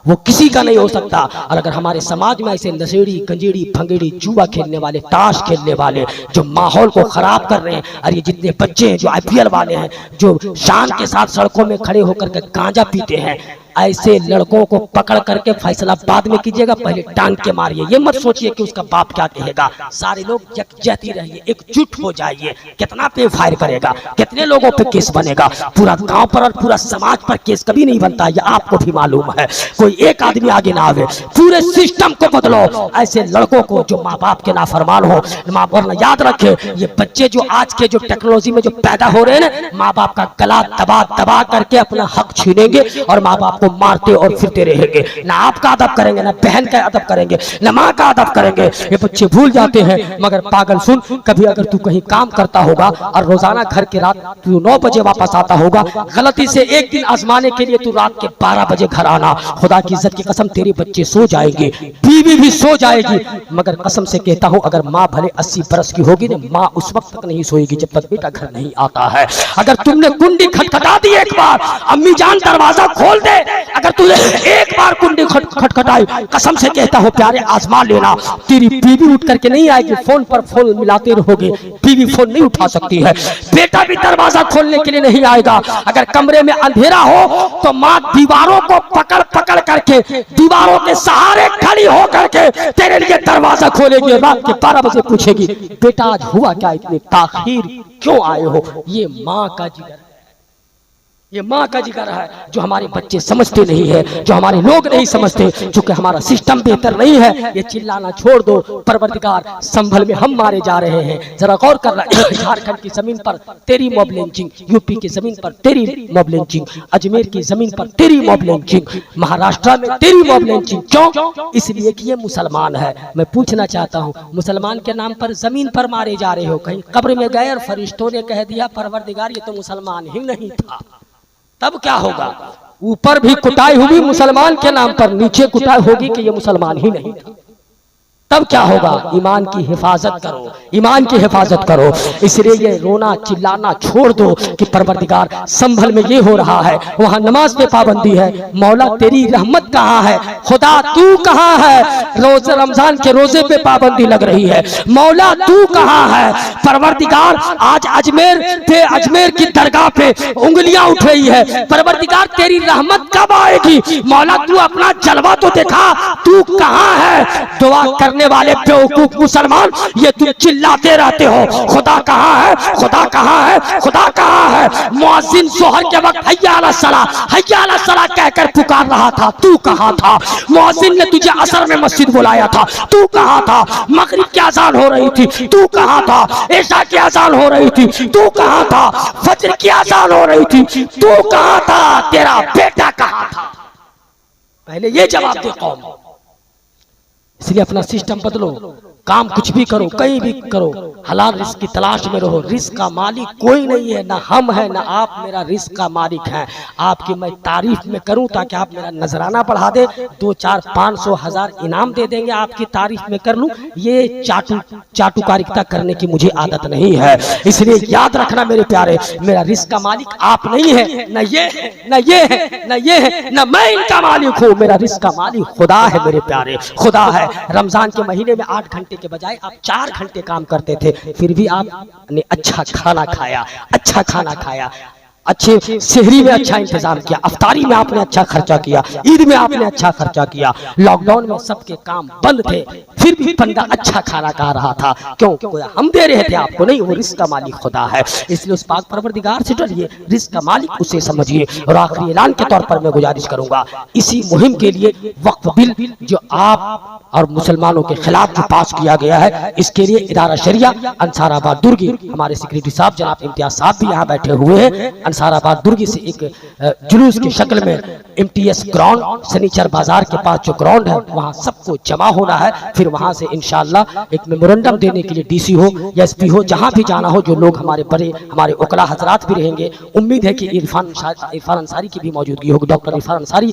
वो किसी का नहीं हो सकता। और अगर हमारे समाज में ऐसे नशेड़ी, गंजेड़ी, भंगेड़ी, जुआ खेलने वाले, ताश खेलने वाले जो माहौल को खराब कर रहे हैं, और ये जितने बच्चे हैं जो IPL वाले हैं, जो शान के साथ सड़कों में खड़े होकर के गांजा पीते हैं, ऐसे लड़कों को पकड़ करके फैसला बाद में कीजिएगा, पहले टांग के मारिए। ये मत सोचिए कि उसका बाप क्या कहेगा। सारे लोग यकजहती रहिए, एकजुट हो जाइए। कितना पे फायर करेगा, कितने लोगों पे केस बनेगा, पूरा गांव पर और पूरा समाज पर केस कभी नहीं बनता, ये आपको भी मालूम है। कोई एक आदमी आगे ना आवे, पूरे सिस्टम को बदलो। ऐसे लड़कों को जो माँ बाप के नाफरमान हो, माँ बाप याद रखे, ये बच्चे जो आज के जो टेक्नोलॉजी में जो पैदा हो रहे हैं ना, माँ बाप का गला दबा दबा करके अपना हक छीनेंगे और माँ बाप को मारते और फिरते रहेंगे। ना आपका अदब करेंगे, ना बहन का अदब करेंगे, ना माँ का अदब करेंगे। ये बच्चे भूल जाते हैं। मगर पागल सुन, कभी अगर तू कहीं काम करता होगा और रोजाना घर के रात तू 9 बजे वापस आता होगा, गलती से एक दिन आजमाने के लिए तू रात के 12 बजे घर आना। खुदा की इज्जत की कसम, तेरे बच्चे सो जाएंगे, बीवी भी सो जाएगी, मगर कसम से कहता हूं, अगर माँ भले 80 बरस की होगी ना, माँ उस वक्त तक नहीं सोएगी जब तक बेटा घर नहीं आता है। अगर तुमने कुंडी खटखटा दी एक बार, अम्मी जान दरवाजा खोल दे, अगर तूने एक बार कुंडी खटखटाई, कसम से कहता हूं प्यारे, आजमा लेना, तेरी बीवी उठ करके नहीं आएगी, फोन पर फोन मिलाते रहोगे, बीवी फोन नहीं उठा सकती है, बेटा भी दरवाजा खोलने के लिए नहीं आएगा। अगर कमरे में अंधेरा हो तो माँ दीवारों को पकड़ पकड़ करके, दीवारों के सहारे खड़ी हो करके तेरे लिए दरवाजा खोलेगी। रात के 12 बजे पूछेगी, बेटा आज हुआ क्या, इतनी ताखीर क्यों आए हो। ये माँ का जिगर, ये माँ का जिगर है, जो हमारे बच्चे समझते नहीं है, जो हमारे लोग नहीं समझते, क्योंकि हमारा सिस्टम बेहतर नहीं है। ये चिल्लाना छोड़ दो, परवरदिगार संभल में हम मारे जा रहे हैं, जरा गौर करना। झारखंड की जमीन पर तेरी मॉब लिंचिंग, यूपी की जमीन पर तेरी मॉब लिंचिंग, अजमेर की जमीन पर तेरी मॉब लिंचिंग, महाराष्ट्र में तेरी मॉब लिंचिंग। क्यों? इसलिए कि ये मुसलमान है। मैं पूछना चाहता हूँ, मुसलमान के नाम पर जमीन पर मारे जा रहे हो, कहीं कब्र में गए और फरिश्तों ने कह दिया परवरदिगार ये तो मुसलमान ही नहीं था, तब क्या होगा? ऊपर भी कुटाई होगी मुसलमान के नाम पर, नीचे कुटाई होगी कि ये मुसलमान ही नहीं था, तब क्या होगा? ईमान की हिफाजत करो, ईमान की हिफाजत करो। इसलिए ये रोना चिल्लाना छोड़ दो कि परवरदिगार संभल में ये हो रहा है, वहां नमाज पे पाबंदी है, मौला तेरी रहमत कहाँ है, खुदा तू कहाँ है, रोजे रमजान के रोजे पे पाबंदी लग रही है, मौला तू कहाँ है। परवरदिगार आज अजमेर पे, अजमेर की दरगाह पे उंगलियां उठ रही है, परवरदिगार तेरी रहमत कब आएगी, मौला तू अपना जलवा तो दिखा, तू कहाँ है। दुआ करने वाले बेवकूफ मुसलमान ये तुम चिल्लाते रहते हो, खुदा कहाँ है, खुदा कहाँ है, खुदा कहाँ है। मुअज्जिन जोहर के वक्त हय्या अला सलाह, हय्या अला सलाह कहकर पुकार रहा था, तू कहाँ था। मुअज्जिन ने तुझे असर में मस्जिद बुलाया था, तू कहाँ था। मगरिब की अजान हो रही थी, तू कहाँ था। इशा की अजान हो रही थी, तू कहाँ था। फजर की अजान हो रही थी, तू कहाँ था। तेरा बेटा कहाँ था, पहले ये जवाब दे कौम। इसलिए अपना सिस्टम बदलो, काम कुछ भी करो, कहीं भी करो, हलाल रिस्क की तलाश में रहो। रिस्क का मालिक कोई नहीं है, ना हम है ना आप मेरा रिस्क का मालिक है। आपकी मैं तारीफ में करूं ताकि आप मेरा नजराना बढ़ा दे, 2, 4, 500, 1000 इनाम दे देंगे, आपकी तारीफ में कर लूं, ये चाटुकारिता करने की मुझे आदत नहीं है। इसलिए याद रखना मेरे प्यारे, मेरा रिस्क का मालिक आप नहीं है, न ये है, न ये है, न ये है, न मैं इनका मालिक हूँ। मेरा रिस्क का मालिक खुदा है मेरे प्यारे, खुदा है। रमजान के महीने में 8 घंटे के बजाय आप 4 घंटे काम करते थे, फिर भी आपने अच्छा खाना खाया, अच्छा खाना खाया, अच्छे शहरी में अच्छा इंतजाम किया, अफ्तारी में आपने अच्छा खर्चा किया, ईद में आपने अच्छा खर्चा किया। लॉकडाउन में सबके काम बंद थे, फिर भी बंदा अच्छा खाना खा रहा था। क्यों? हम दे रहे थे आपको नहीं, वो रिस्क का मालिक खुदा है। इसलिए उस पाक परवरदिगार से डरिए, रिस्क का मालिक उसे समझिए। और आखिरी ऐलान के तौर पर मैं गुजारिश करूंगा, इसी मुहिम के लिए वक्फ बिल जो आप और मुसलमानों के खिलाफ जो पास किया गया है, इसके लिए इदारा शरिया अंसाराबाद दुर्गी, हमारे सेक्रेटरी साहब जनाब इम्तियाज साहब भी यहाँ बैठे हुए हैं, अंसाराबाद दुर्गी से एक जुलूस की शक्ल में MTS ग्राउंड सनीचर बाजार के पास जो ग्राउंड है वहाँ सबको जमा होना है। फिर वहाँ से इंशाअल्लाह एक मेमोरेंडम देने के लिए DC हो या SP हो, जहाँ भी जाना हो, जो लोग हमारे बड़े हमारे उकला हजरात भी रहेंगे। उम्मीद है कि इरफान अंसारी की भी मौजूदगी होगी, डॉक्टर इरफान अंसारी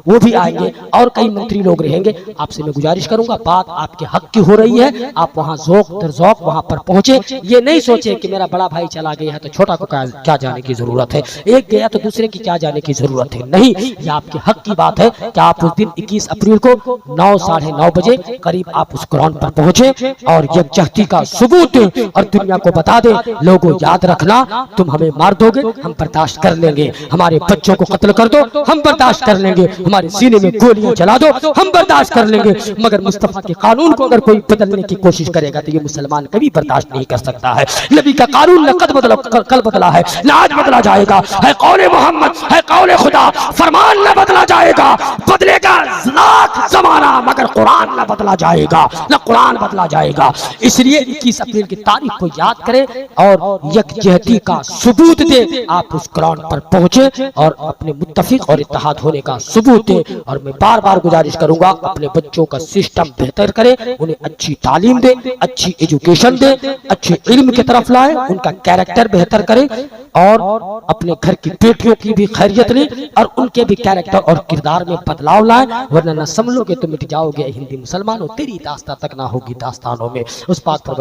वो भी आएंगे और कई मंत्री लोग रहेंगे। आपसे मैं गुजारिश करूंगा, बात आपके हक की हो रही है, आप वहाँ ज़ौक़ दर ज़ौक़ वहाँ पर पहुँचे। ये नहीं सोचे कि मेरा बड़ा भाई चला गया है तो छोटा को क्या जाने की जरूरत है, एक गया तो दूसरे की क्या जाने की जरूरत है। नहीं, ये आपके हक की बात है कि आप उस दिन 21 अप्रैल को 9 साढ़े 9 बजे करीब आप उस ग्राउंड पर पहुंचे और यकजहती का सबूत दें और दुनिया को बता दें, लोगों याद रखना, तुम हमें मार दोगे हम बर्दाश्त कर लेंगे, हमारे बच्चों को कत्ल कर दो हम बर्दाश्त कर लेंगे, हमारे सीने में गोलियां चला दो हम बर्दाश्त कर लेंगे, मगर मुस्तफा के कानून को अगर कोई बदलने की कोशिश करेगा तो ये मुसलमान कभी बर्दाश्त नहीं कर सकता है। नबी का कानून न कल बदला है, न आज बदला जाएगा, है कौले मोहम्मद, है कौले खुदा, फरमान न बदला जाएगा, बदलेगा लाख जमाना मगर कुरान न बदला जाएगा, न कुरान बदला जाएगा। इसलिए 21 अप्रैल की तारीख को याद करें और यकजहती का सबूत दे, आप उस ग्राउंड पर पहुंचे और अपने मुत्तफिक और इत्तेहाद होने का सबूत दे। और मैं बार बार गुजारिश करूंगा अपने बच्चों का सिस्टम बेहतर करें, उन्हें अच्छी तालीम दे, अच्छी एजुकेशन दे, अच्छे इल्म की तरफ लाए, उनका कैरेक्टर बेहतर करें और अपने घर की बेटियों की भी खैरियत लें और उनके भी कैरेक्टर और किरदार में बदलाव लाएं, वरना न समझोगे तो मिट जाओगे हिंदी मुसलमानों, तेरी दास्तां तक ना होगी दास्तानों में। उस बात पर